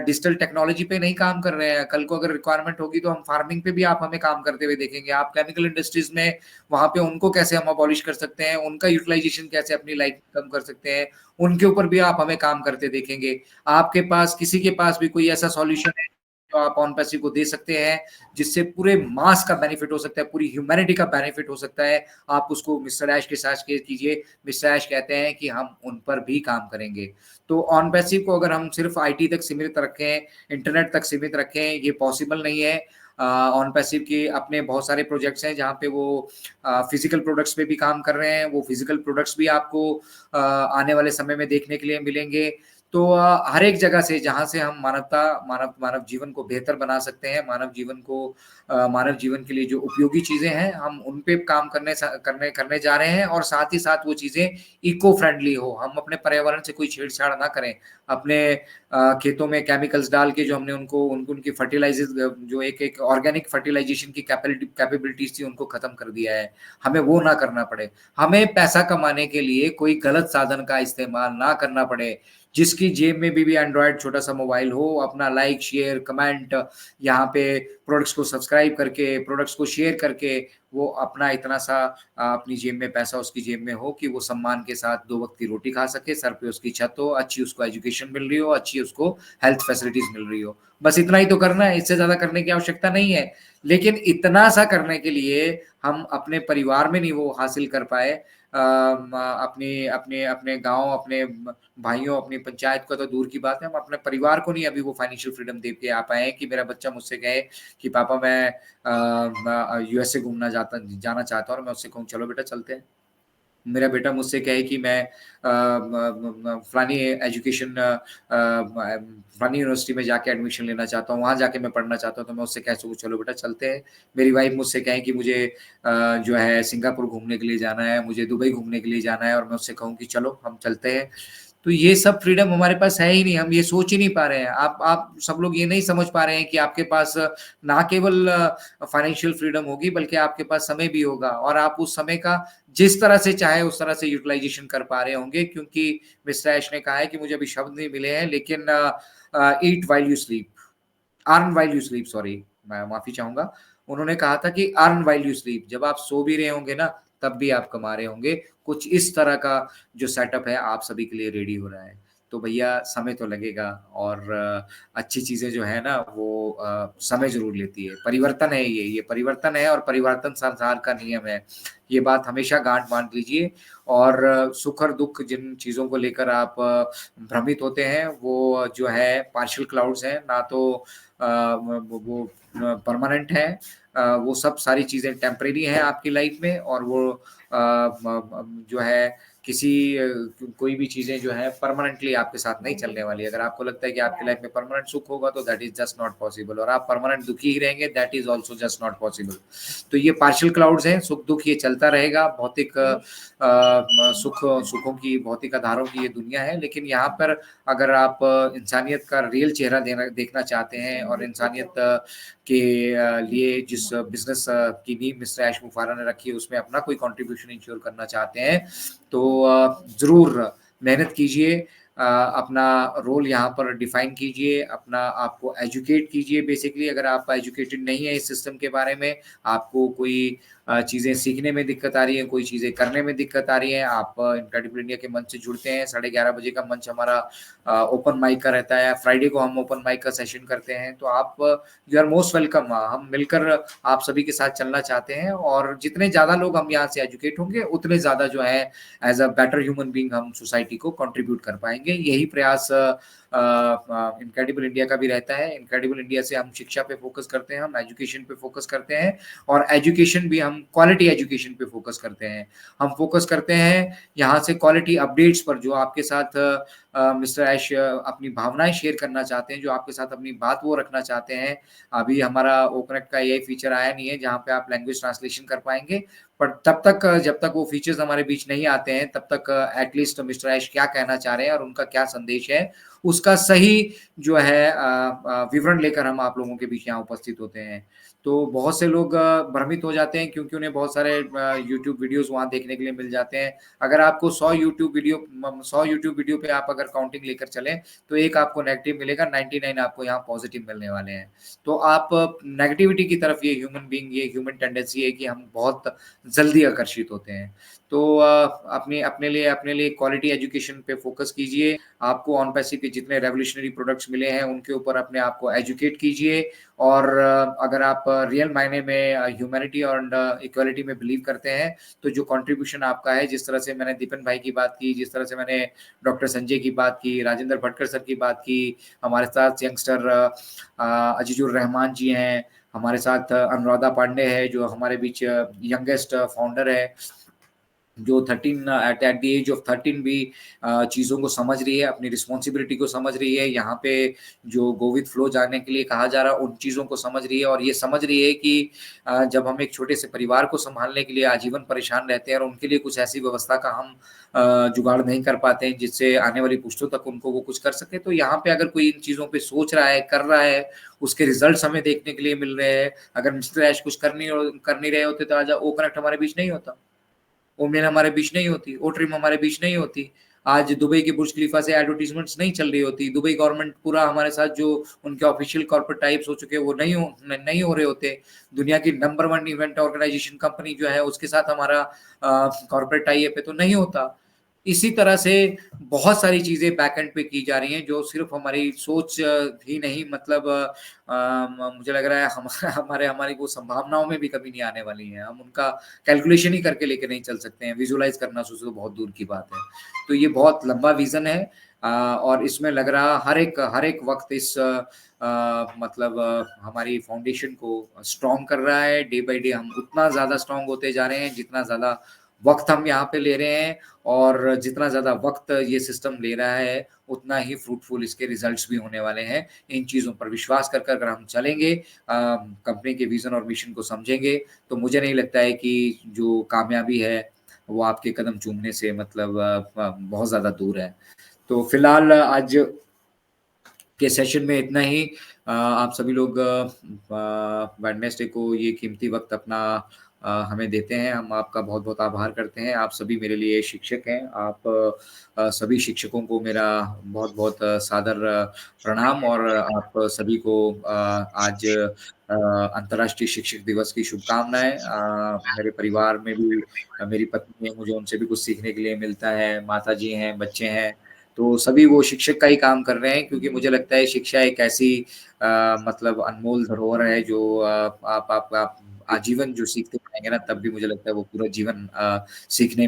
डिजिटल टेक्नोलॉजी पे नहीं काम कर रहे हैं। कल को अगर रिक्वायरमेंट होगी तो हम फार्मिंग पे भी आप हमें काम करते हुए देखेंगे। आप केमिकल इंडस्ट्रीज में वहाँ पे उनको कैसे हम अबॉलिश कर सकते हैं, उनका यूटिलाइजेशन कैसे अपनी लाइफ में कम कर सकते हैं, उनके ऊपर भी आप हमें काम करते देखेंगे। आपके पास किसी के पास भी कोई ऐसा सॉल्यूशन है जो आप ऑन पैसिव को दे सकते हैं, जिससे पूरे मास का बेनिफिट हो सकता है, पूरी ह्यूमैनिटी का बेनिफिट हो सकता है, आप उसको मिस्टर ऐश के साथ शेयर कीजिए। मिस्टर ऐश कहते हैं कि हम उन पर भी काम करेंगे। तो ऑन पैसिव को अगर हम सिर्फ आईटी तक सीमित रखें, इंटरनेट तक सीमित रखें, ये पॉसिबल नहीं है। ऑन पैसिव के अपने बहुत सारे प्रोजेक्ट्स हैं जहाँ पे वो फिजिकल प्रोडक्ट्स पे भी काम कर रहे हैं। वो फिजिकल प्रोडक्ट्स भी आपको आने वाले समय में देखने के लिए मिलेंगे। तो हर एक जगह से जहाँ से हम मानव जीवन को बेहतर बना सकते हैं, मानव जीवन के लिए जो उपयोगी चीजें हैं, हम उन पे काम करने जा रहे हैं, और साथ ही साथ वो चीजें इको फ्रेंडली हो। हम अपने पर्यावरण से कोई छेड़छाड़ ना करें। अपने खेतों में केमिकल्स डाल के जो हमने उनकी फर्टिलाइजर्स, जो एक ऑर्गेनिक फर्टिलाइजेशन की कैपेबिलिटीज थी, उनको खत्म कर दिया है। हमें वो ना करना पड़े। हमें पैसा कमाने के लिए कोई गलत साधन का इस्तेमाल ना करना पड़े। जिसकी जेब में भी एंड्रॉयड छोटा सा मोबाइल हो, अपना लाइक शेयर कमेंट यहाँ पे प्रोडक्ट्स को सब्सक्राइब करके, प्रोडक्ट्स को शेयर करके, वो अपना इतना सा अपनी जेब में पैसा उसकी जेब में हो कि वो सम्मान के साथ 2 वक़्त की रोटी खा सके, सर पे उसकी छत हो, अच्छी उसको एजुकेशन मिल रही हो, अच्छी उसको हेल्थ फैसिलिटीज़ मिल रही हो। बस इतना ही तो करना है, इससे ज़्यादा करने की आवश्यकता नहीं है। लेकिन इतना सा करने के लिए हम अपने परिवार में नहीं वो हासिल कर पाए, अपने अपने अपने गाँव, अपने भाइयों, अपनी पंचायत का तो दूर की बात है, हम अपने परिवार को नहीं अभी वो फाइनेंशियल फ्रीडम दे के आ पाए हैं कि मेरा बच्चा मुझसे कहे कि पापा मैं यूएसए जाना चाहता हूँ, और मैं उससे कहूँ चलो बेटा चलते हैं। मेरा बेटा मुझसे कहे कि मैं फलानी एजुकेशन फलानी यूनिवर्सिटी में जाके एडमिशन लेना चाहता हूँ, वहाँ जाके मैं पढ़ना चाहता हूँ, तो मैं उससे कह सकूँ चलो बेटा चलते हैं। मेरी वाइफ मुझसे कहे कि मुझे जो है सिंगापुर घूमने के लिए जाना है, मुझे दुबई घूमने के लिए जाना है, और मैं उससे कहूँ कि चलो हम चलते हैं। तो ये सब फ्रीडम हमारे पास है ही नहीं, हम ये सोच ही नहीं पा रहे हैं। आप सब लोग ये नहीं समझ पा रहे हैं कि आपके पास ना केवल फाइनेंशियल फ्रीडम होगी, बल्कि आपके पास समय भी होगा, और आप उस समय का जिस तरह से चाहे उस तरह से यूटिलाइजेशन कर पा रहे होंगे, क्योंकि मिस्टर ऐश ने कहा है कि मुझे अभी शब्द नहीं मिले हैं, लेकिन eat while you sleep, earn while you sleep, sorry, मैं माफी चाहूंगा। उन्होंने कहा था कि अर्न व्हाइल यू स्लीप, जब आप सो भी रहे होंगे ना, तब भी आप कमा रहे होंगे। कुछ इस तरह का जो सेटअप है आप सभी के लिए रेडी हो रहा है। तो भैया समय तो लगेगा और अच्छी चीज़ें जो है ना वो समय ज़रूर लेती है। परिवर्तन है ये परिवर्तन है और परिवर्तन संसार का नियम है। ये बात हमेशा गाँठ बाँध लीजिए और सुख और दुःख जिन चीज़ों को लेकर आप भ्रमित होते हैं, वो जो है पार्शियल क्लाउड्स हैं, ना तो वो परमानेंट है। वो सब सारी चीज़ें टेम्परेरी हैं आपकी लाइफ़ में और वो जो है किसी कोई भी चीज़ें जो है परमानेंटली आपके साथ नहीं चलने वाली है। अगर आपको लगता है कि आपकी लाइफ़ में परमानेंट सुख होगा तो that is just not possible और आप परमानेंट दुखी ही रहेंगे that is also just not possible. तो ये पार्शियल क्लाउड्स हैं, सुख-दुःख ये चलता रहेगा। भौतिक सुखों की भौतिक आधारों की ये दुनिया है, लेकिन यहाँ पर अगर आप इंसानियत का रियल चेहरा देखना चाहते हैं और इंसानियत के लिए जिस बिज़नेस की नींव मिस्टर ऐश मुफारा ने रखी है, उसमें अपना कोई कंट्रीब्यूशन इंश्योर करना चाहते हैं, तो ज़रूर मेहनत कीजिए। अपना रोल यहाँ पर डिफाइन कीजिए, अपना आपको एजुकेट कीजिए बेसिकली अगर आप एजुकेटेड नहीं है इस सिस्टम के बारे में, आपको कोई चीज़ें सीखने में दिक्कत आ रही है, कोई चीज़ें करने में दिक्कत आ रही है, आप इनक्रेडिबल इंडिया के मंच से जुड़ते हैं, 11:30 बजे का मंच हमारा ओपन माइक का रहता है, फ्राइडे को हम ओपन माइक का सेशन करते हैं, तो आप यू आर मोस्ट वेलकम। हम मिलकर आप सभी के साथ चलना चाहते हैं और जितने ज़्यादा लोग हम यहाँ से एजुकेट होंगे, उतने ज़्यादा जो है as a better human being हम सोसाइटी को कंट्रीब्यूट कर पाएँगे। यही प्रयास इनक्रेडिबल इंडिया का भी रहता है। इनक्रेडिबल इंडिया से हम शिक्षा पे फ़ोकस करते हैं, हम एजुकेशन पे फ़ोकस करते हैं और एजुकेशन भी हम क्वालिटी एजुकेशन पे फ़ोकस करते हैं। हम फ़ोकस करते हैं यहाँ से क्वालिटी अपडेट्स पर जो आपके साथ मिस्टर ऐश अपनी भावनाएँ शेयर करना चाहते हैं, जो आपके साथ अपनी बात वो रखना चाहते हैं। अभी हमारा ओकनेट का ये फीचर आया नहीं है जहाँ पे आप लैंग्वेज ट्रांसलेशन कर पाएँगे, पर तब तक जब तक वो फीचर्स हमारे बीच नहीं आते हैं, तब तक एट लीस्ट मिस्टर ऐश क्या कहना चाह रहे हैं और उनका क्या संदेश है, उसका सही जो है विवरण लेकर हम आप लोगों के बीच यहाँ उपस्थित होते हैं। तो बहुत से लोग भ्रमित हो जाते हैं क्योंकि उन्हें बहुत सारे यूट्यूब वीडियोज़ वहाँ देखने के लिए मिल जाते हैं। अगर आपको 100 यूट्यूब वीडियो पे आप अगर काउंटिंग लेकर चलें, तो 1 आपको नेगेटिव मिलेगा, 99 आपको यहाँ पॉज़िटिव मिलने वाले हैं। तो आप नेगेटिविटी की तरफ ये ह्यूमन बीइंग ये ह्यूमन टेंडेंसी है कि हम बहुत जल्दी आकर्षित होते हैं। तो अपने लिए क्वालिटी एजुकेशन पे फ़ोकस कीजिए। आपको ऑन पैसिव के जितने रेवोल्यूशनरी प्रोडक्ट्स मिले हैं, उनके ऊपर अपने आप को एजुकेट कीजिए और अगर आप रियल मायने में ह्यूमैनिटी और इक्वालिटी में बिलीव करते हैं, तो जो कंट्रीब्यूशन आपका है, जिस तरह से मैंने दीपन भाई की बात की, जिस तरह से मैंने डॉक्टर संजय की बात की, राजेंद्र भटकर सर की बात की, हमारे साथ यंगस्टर अजीजुर रहमान जी हैं, हमारे साथ अनुराधा पांडे है, जो हमारे बीच यंगेस्ट फाउंडर है। जो 13 एट द एज ऑफ 13 भी चीज़ों को समझ रही है, अपनी रिस्पॉन्सिबिलिटी को समझ रही है। यहाँ पे जो गो विथ फ्लो जाने के लिए कहा जा रहा है, उन चीज़ों को समझ रही है और ये समझ रही है कि जब हम एक छोटे से परिवार को सँभालने के लिए आजीवन परेशान रहते हैं और उनके लिए कुछ ऐसी व्यवस्था का हम जुगाड़ नहीं कर पाते हैं, जिससे आने वाली पुश्तों तक उनको वो कुछ कर सकें। तो यहाँ पे अगर कोई इन चीज़ों पे सोच रहा है, कर रहा है, उसके रिज़ल्ट्स हमें देखने के लिए मिल रहे हैं। अगर मिस्टर ऐश कुछ कर नहीं रहे होते, तो आज ओ कनेक्ट हमारे बीच नहीं होता। ओमेन हमारे बीच नहीं होती, ओट्रिम हमारे बीच नहीं होती। आज दुबई के बुर्ज खलीफा से एडवर्टाइज़मेंट्स नहीं चल रही होती। दुबई गवर्नमेंट पूरा हमारे साथ जो उनके ऑफिशियल कॉर्पोरेट टाइप्स हो चुके हैं, वो नहीं हो रहे होते। दुनिया की नंबर 1 इवेंट ऑर्गनाइज़ेशन कंपनी जो है, उसके साथ हमारा कॉर्पोरेट टाई अप है, तो नहीं होता। इसी तरह से बहुत सारी चीज़ें बैक एंड पे की जा रही हैं, जो सिर्फ़ हमारी सोच ही नहीं मतलब मुझे लग रहा है हमारी वो संभावनाओं में भी कभी नहीं आने वाली हैं। हम उनका कैलकुलेशन ही करके लेके नहीं चल सकते हैं, विज़ुअलाइज़ करना सोचो तो बहुत दूर की बात है। तो ये बहुत लंबा विज़न है और इसमें लग रहा हर एक वक़्त इस मतलब हमारी फाउंडेशन को स्ट्रॉन्ग कर रहा है। डे बाय डे हम उतना ज़्यादा स्ट्रॉन्ग होते जा रहे हैं, जितना ज़्यादा वक़्त हम यहाँ पे ले रहे हैं और जितना ज़्यादा वक़्त ये सिस्टम ले रहा है, उतना ही फ्रूटफुल इसके रिज़ल्ट्स भी होने वाले हैं। इन चीज़ों पर विश्वास कर कर अगर हम चलेंगे कंपनी के विज़न और मिशन को समझेंगे, तो मुझे नहीं लगता है कि जो कामयाबी है, वो आपके कदम चूमने से मतलब बहुत ज़्यादा दूर है। तो फिलहाल आज के सेशन में इतना ही। आप सभी लोग वेडनेसडे को ये कीमती वक़्त अपना हमें देते हैं। हम आपका बहुत-बहुत आभार करते हैं। आप सभी मेरे लिए शिक्षक हैं। आप सभी शिक्षकों को मेरा बहुत-बहुत सादर प्रणाम और आप सभी को आज अंतर्राष्ट्रीय शिक्षक दिवस की शुभकामनाएँ। मेरे परिवार में भी मेरी पत्नी है, मुझे उनसे भी कुछ सीखने के लिए मिलता है। माताजी हैं, बच्चे हैं। तो सभी वो शिक्षक का ही काम कर रहे हैं क्योंकि मुझे लगता है शिक्षा एक ऐसी मतलब अनमोल धरोहर है जो आप आजीवन जो सीखते रहेंगे ना तब भी मुझे लगता है वो पूरा जीवन सीखने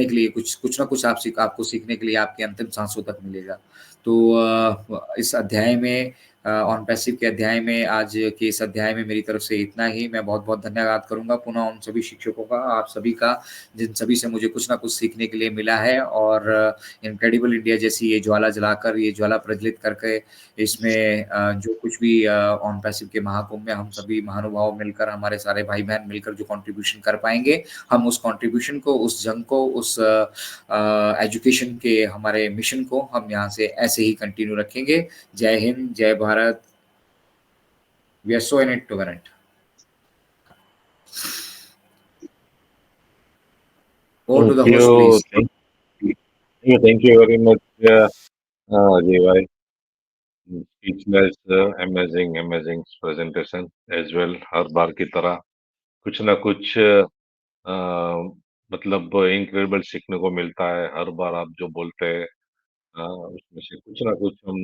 के लिए कुछ ना कुछ आपको सीखने के लिए आपके अंतिम सांसों तक मिलेगा। तो इस अध्याय में ऑन पैसिव के अध्याय में आज के इस अध्याय में मेरी तरफ से इतना ही। मैं बहुत-बहुत धन्यवाद करूँगा पुनः उन सभी शिक्षकों का, आप सभी का, जिन सभी से मुझे कुछ ना कुछ सीखने के लिए मिला है और इनक्रेडिबल इंडिया जैसी ये ज्वाला जलाकर, ये ज्वाला प्रज्वलित करके इसमें जो कुछ भी ऑन पैसिव के महाकुंभ में हम सभी महानुभाव मिलकर, हमारे सारे भाई-बहन मिलकर जो कंट्रीब्यूशन कर पाएँगे, हम उस कंट्रीब्यूशन को, उस जंग को, उस एजुकेशन के हमारे मिशन को हम यहाँ से ऐसे ही कंटिन्यू रखेंगे। जय हिंद, जय Bharat. We are so in it to win it. Over to Thank the host, you. please. Thank you very much, Ajay bhai. Speechless, amazing presentation as well. हर बार की तरह कुछ ना कुछ मतलब इनक्रेडिबल सीखने को मिलता है। हर बार आप जो बोलते हैं उसमें से कुछ ना कुछ हम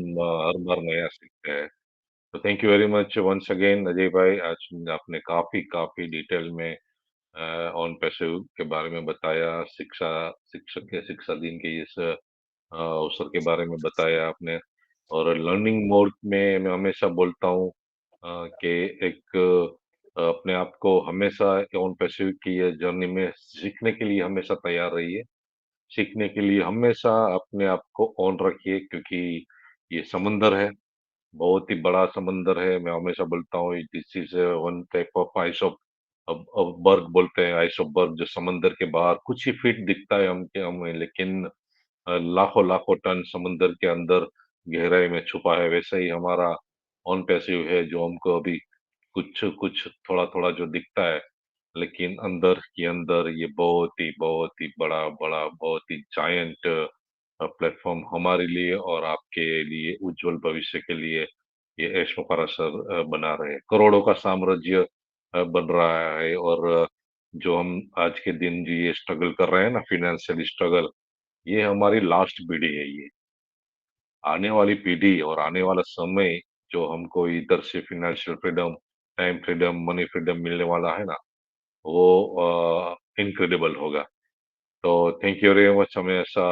हर बार नया सीखते हैं। तो thank you very much once again Ajay भाई। आज आपने काफी काफी डिटेल में ऑन पैसिव के बारे में बताया, शिक्षक के शिक्षा दिन के इस अवसर के बारे में बताया आपने। और लर्निंग मोड में मैं हमेशा बोलता हूँ कि एक अपने आप को हमेशा ऑन पैसिव की ये जर्नी में सीखने के लिए हमेशा तैयार रहिए। सीखने के लिए हमेशा अपने आप को ऑन रखिए क्योंकि ये समंदर है, बहुत ही बड़ा समंदर है। मैं हमेशा बोलता हूँ this is one type of ice of berg बोलते हैं, आइस ऑफ बर्ग, जो समंदर के बाहर कुछ ही फीट दिखता है हमें, लेकिन लाखों लाखों टन समुंदर के अंदर गहराई में छुपा है। वैसे ही हमारा ऑन पैसिव है जो हमको अभी कुछ कुछ थोड़ा थोड़ा जो दिखता है, लेकिन अंदर के अंदर ये बहुत ही बड़ा बड़ा बहुत ही जायंट प्लेटफॉर्म हमारे लिए और आपके लिए उज्जवल भविष्य के लिए ये ऐशो पराशर बना रहे, करोड़ों का साम्राज्य बन रहा है। और जो हम आज के दिन जो ये स्ट्रगल कर रहे हैं ना, फाइनेंशियल स्ट्रगल, ये हमारी लास्ट पीढ़ी है। ये आने वाली पीढ़ी और आने वाला समय जो हमको इधर से financial freedom, time freedom, money freedom मिलने वाला है ना, वो इनक्रेडिबल होगा। तो थैंक यू वेरी मच। हमेशा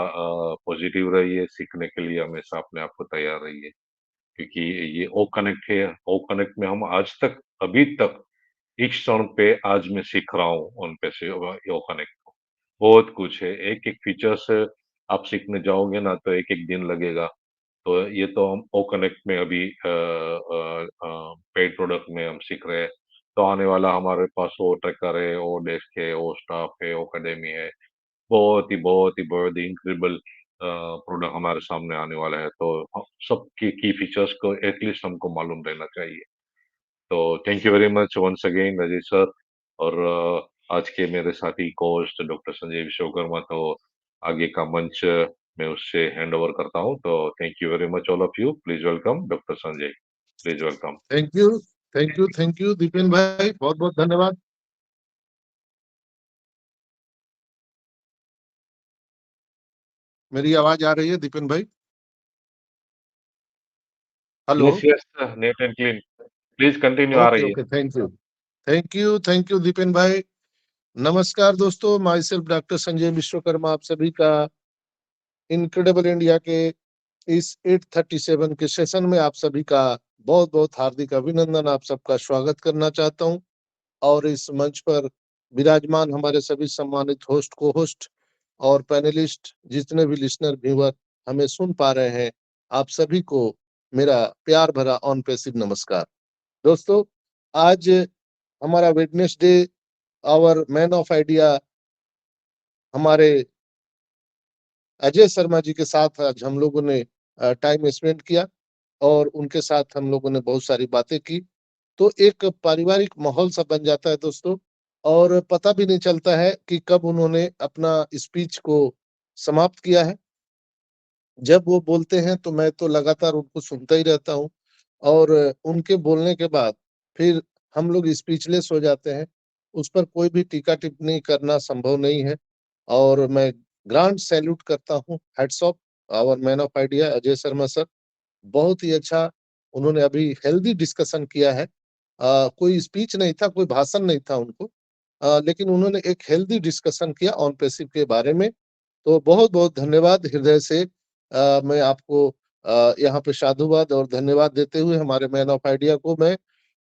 पॉजिटिव रहिए, सीखने के लिए हमेशा अपने आप को तैयार रहिए क्योंकि ये ओ कनेक्ट है। ओ कनेक्ट में हम आज तक, अभी तक, इस क्षण पे आज मैं सीख रहा हूँ उन पे से ओ कनेक्ट को। बहुत कुछ है, एक एक फीचर्स आप सीखने जाओगे ना तो एक एक दिन लगेगा। तो ये तो हम ओ कनेक्ट में अभी पेड प्रोडक्ट में हम सीख रहे हैं। तो आने वाला हमारे पास वो ट्रैकर है, वो डेस्क है, वो स्टाफ है, वो अकेडमी है, बहुत ही इनक्रेडिबल प्रोडक्ट हमारे सामने आने वाला है। तो सबकी की फीचर्स को एटलीस्ट हमको मालूम रहना चाहिए। तो thank you very much once again Ajay sir. और आज के मेरे साथी कोस्ट डॉक्टर संजय विश्वकर्मा, तो आगे का मंच मैं उससे हैंड ओवर करता हूँ। तो thank you very much all of you. Please welcome doctor Sanjay, please welcome. Thank you Dipen भाई, बहुत बहुत धन्यवाद। मेरी आवाज आ रही है दीपेन भाई? Hello. Yes yes, net and clean, please continue, आ ओके रही है। ओके, थैंक यू दीपेन भाई। नमस्कार दोस्तों, myself doctor Sanjay Vishwakarma आप सभी का इनक्रेडिबल इंडिया के इस 837 के सेशन में आप सभी का बहुत बहुत हार्दिक अभिनंदन, आप सबका स्वागत करना चाहता हूं। और इस मंच पर विराजमान हमारे सभी सम्मानित होस्ट, को होस्ट और पैनलिस्ट, जितने भी लिसनर व्यूअर हमें सुन पा रहे हैं, आप सभी को मेरा प्यार भरा ऑन पैसिव नमस्कार। दोस्तों, आज हमारा Wednesday, our man of idea हमारे अजय शर्मा जी के साथ आज हम लोगों ने टाइम स्पेंड किया और उनके साथ हम लोगों ने बहुत सारी बातें की। तो एक पारिवारिक माहौल सा बन जाता है दोस्तों, और पता भी नहीं चलता है कि कब उन्होंने अपना स्पीच को समाप्त किया है। जब वो बोलते हैं तो मैं तो लगातार उनको सुनता ही रहता हूँ, और उनके बोलने के बाद फिर हम लोग स्पीचलेस हो जाते हैं। उस पर कोई भी टीका टिप्पणी करना संभव नहीं है, और मैं ग्रांड सैल्यूट करता हूँ, hats off. Our man of idea Ajay Sharma sir, बहुत ही अच्छा उन्होंने अभी हेल्दी डिस्कशन किया है। कोई स्पीच नहीं था, कोई भाषण नहीं था उनको, लेकिन उन्होंने एक हेल्दी डिस्कशन किया ऑन पैसिव के बारे में। तो बहुत बहुत धन्यवाद हृदय से। मैं आपको यहाँ पे साधुवाद और धन्यवाद देते हुए हमारे मैन ऑफ आइडिया को मैं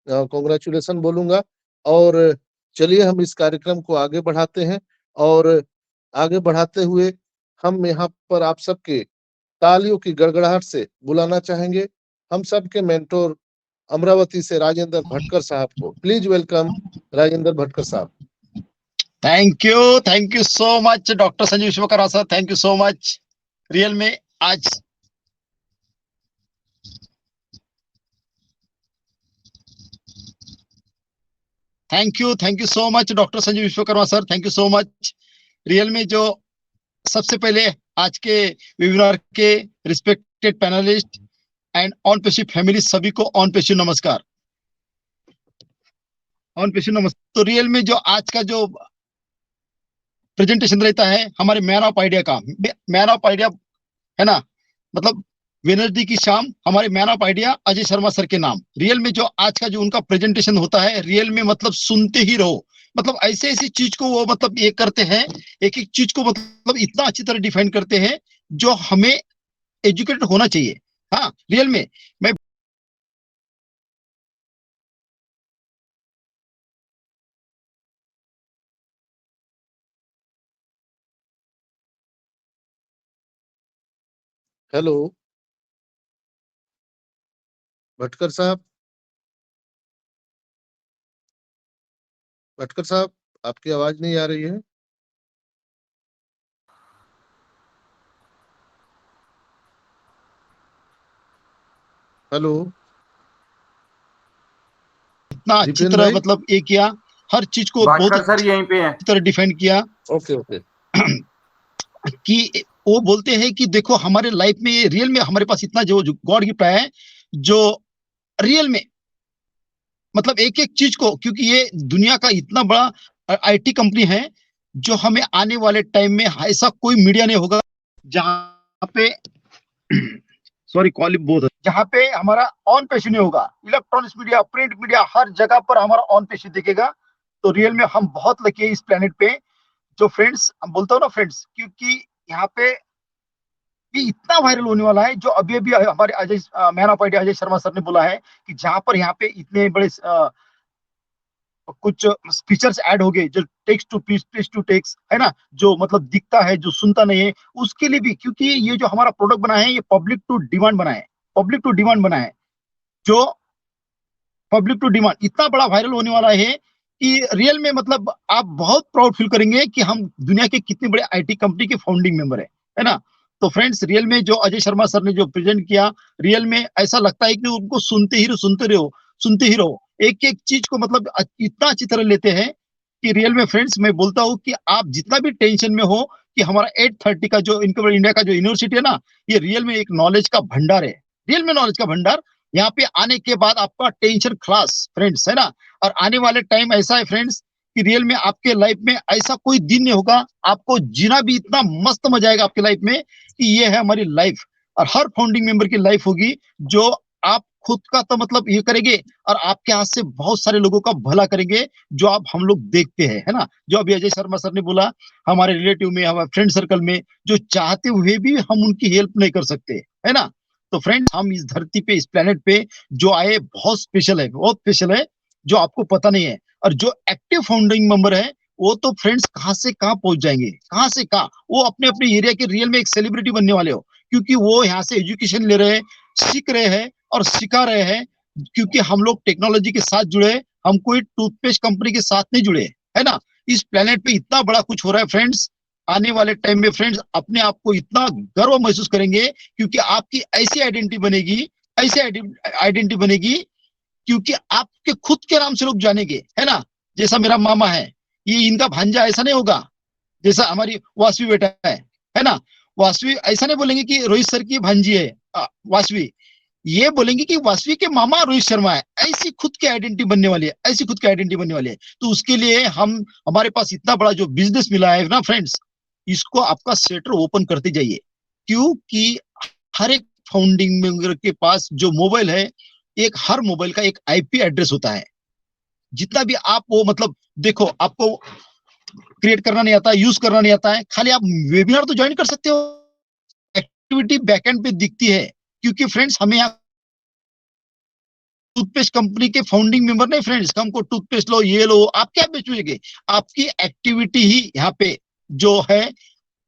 कॉन्ग्रेचुलेशन बोलूंगा। और चलिए हम इस कार्यक्रम को आगे बढ़ाते हैं, और आगे बढ़ाते हुए हम यहाँ पर आप सबके तालियों की गड़गड़ाहट से बुलाना चाहेंगे हम सबके मेंटोर अमरावती से राजेंद्र भटकर साहब को। प्लीज वेलकम राजेंद्र भटकर साहब। Thank you so much doctor Sanjeev Vishwakarma sir, thank you so much. Real में आज thank you so much doctor Sanjeev Vishwakarma sir, thank you so much. Real में जो सबसे पहले आज के वेबिनार के respected panelist and on passive family सभी को ऑन पेशिव नमस्कार, ऑन पेशिव नमस्कार। तो रियल में जो आज का जो प्रेजेंटेशन रहता है हमारे मैन ऑफ आइडिया का, मैन ऑफ आइडिया है ना, मतलब वेडनेसडे की शाम हमारे man of idea Ajay Sharma sir के नाम। रियल में जो आज का जो उनका प्रेजेंटेशन होता है, रियल में मतलब सुनते ही रहो। मतलब ऐसे ऐसी चीज को वो मतलब ये करते हैं, एक एक चीज को मतलब इतना अच्छी तरह डिफाइन करते हैं जो हमें एजुकेटेड होना चाहिए। हाँ, रियल में मैं हेलो भटकर साहब, भटकर साहब आपकी आवाज नहीं आ रही है। हेलो इतना अच्छी दीपेन तरह भाई। मतलब ये किया, हर चीज को बहुत भाटकर सर अच्छी यहीं पे हैं। तरह डिफाइन किया ओके ओके। कि वो बोलते हैं कि देखो हमारे लाइफ में ये रियल में हमारे पास इतना जो गॉड गिफ्ट है, जो रियल में मतलब एक एक चीज को, क्योंकि ये दुनिया का इतना बड़ा आईटी कंपनी है, जो हमें आने वाले टाइम में ऐसा कोई मीडिया नहीं होगा जहां पे सॉरी कॉल बहुत, जहां पे हमारा ऑन पेश नहीं होगा। इलेक्ट्रॉनिक्स मीडिया, प्रिंट मीडिया, हर जगह पर हमारा ऑन पेश दिखेगा। तो रियल में हम बहुत लकी है इस प्लेनेट पे। जो फ्रेंड्स हम बोलता हूँ ना फ्रेंड्स, क्योंकि यहाँ पे ये इतना वायरल होने वाला है, जो अभी अभी हमारे Ajay man of idea Ajay Sharma sir ने बोला है कि जहां पर यहाँ पे इतने बड़े कुछ फीचर्स ऐड हो गए, जो text to speech to text है ना, जो मतलब दिखता है जो सुनता नहीं है, उसके लिए भी, क्योंकि ये जो हमारा प्रोडक्ट बना है ये पब्लिक टू डिमांड बना है, पब्लिक टू डिमांड बना है, जो पब्लिक टू डिमांड इतना बड़ा वायरल होने वाला है कि रियल में मतलब आप बहुत प्राउड फील करेंगे कि हम दुनिया के कितने बड़े आईटी कंपनी के फाउंडिंग मेंबर है ना। तो फ्रेंड्स, रियल में जो अजय शर्मा सर ने जो प्रेजेंट किया, रियल में ऐसा लगता है कि उनको सुनते ही रहो, एक एक चीज को मतलब इतना अच्छी तरह लेते हैं कि रियल में फ्रेंड्स मैं बोलता हूँ कि आप जितना भी टेंशन में हो, कि हमारा 830 का जो इनकम इंडिया का जो यूनिवर्सिटी है ना, ये रियल में एक नॉलेज का भंडार है, रियल में नॉलेज का भंडार। यहाँ पे आने के बाद आपका टेंशन खलास फ्रेंड्स है ना। और आने वाले टाइम ऐसा है फ्रेंड्स कि रियल में आपके लाइफ में ऐसा कोई दिन नहीं होगा, आपको जीना भी इतना मस्त मजा आएगा आपके लाइफ में कि ये है हमारी लाइफ। और हर फाउंडिंग मेंबर की लाइफ होगी, जो आप खुद का तो मतलब ये करेंगे और आपके हाथ से बहुत सारे लोगों का भला करेंगे, जो आप हम लोग देखते हैं है ना। जो अभी अजय शर्मा सर ने बोला, हमारे रिलेटिव में, हमारे फ्रेंड सर्कल में जो चाहते हुए भी हम उनकी हेल्प नहीं कर सकते है ना। तो फ्रेंड्स, हम इस धरती पे, इस प्लेनेट पे जो आए बहुत स्पेशल है, बहुत स्पेशल है, जो आपको पता नहीं है। और जो एक्टिव फाउंडिंग मेंबर है, वो तो फ्रेंड्स कहां से कहां पहुंच जाएंगे, कहां से कहां, वो अपने अपने एरिया के रियल में एक सेलिब्रिटी बनने वाले हो, क्योंकि वो यहाँ से एजुकेशन ले रहे हैं, सीख रहे हैं और सिखा रहे हैं। क्योंकि हम लोग टेक्नोलॉजी के साथ जुड़े, हम कोई टूथपेस्ट कंपनी के साथ नहीं जुड़े है ना। इस प्लेनेट पे इतना बड़ा कुछ हो रहा है फ्रेंड्स। आने वाले टाइम में फ्रेंड्स अपने आप को इतना गर्व महसूस करेंगे, क्योंकि आपकी ऐसी आइडेंटिटी बनेगी, ऐसी आइडेंटिटी बनेगी, क्योंकि आपके खुद के नाम से लोग जानेंगे है ना। जैसा मेरा मामा है, ये इनका भांजा, ऐसा नहीं होगा। जैसा हमारी वासवी बेटा है ना, वासवी ऐसा नहीं बोलेंगे कि रोहित सर की भांजी है वासवी, ये बोलेंगे कि वासवी के मामा रोहित शर्मा है। ऐसी खुद की आइडेंटिटी बनने वाली है, ऐसी खुद की आइडेंटिटी बनने वाली है। तो उसके लिए हमारे पास इतना बड़ा जो बिजनेस मिला है ना फ्रेंड्स, इसको आपका सेटर ओपन करते जाइए, क्योंकि हर एक फाउंडिंग मेंबर के पास जो मोबाइल है, एक हर मोबाइल का एक आईपी एड्रेस होता है। जितना भी आप वो मतलब देखो, आपको क्रिएट करना नहीं आता, यूज करना नहीं आता है, खाली आप वेबिनार तो ज्वाइन कर सकते हो, एक्टिविटी बैकएंड पे दिखती है। क्योंकि फ्रेंड्स हमें यहाँ टूथपेस्ट कंपनी के फाउंडिंग मेंबर नहीं फ्रेंड्स, हमको टूथपेस्ट लो ये लो, आप क्या बेचोगे? आपकी एक्टिविटी ही यहाँ पे जो है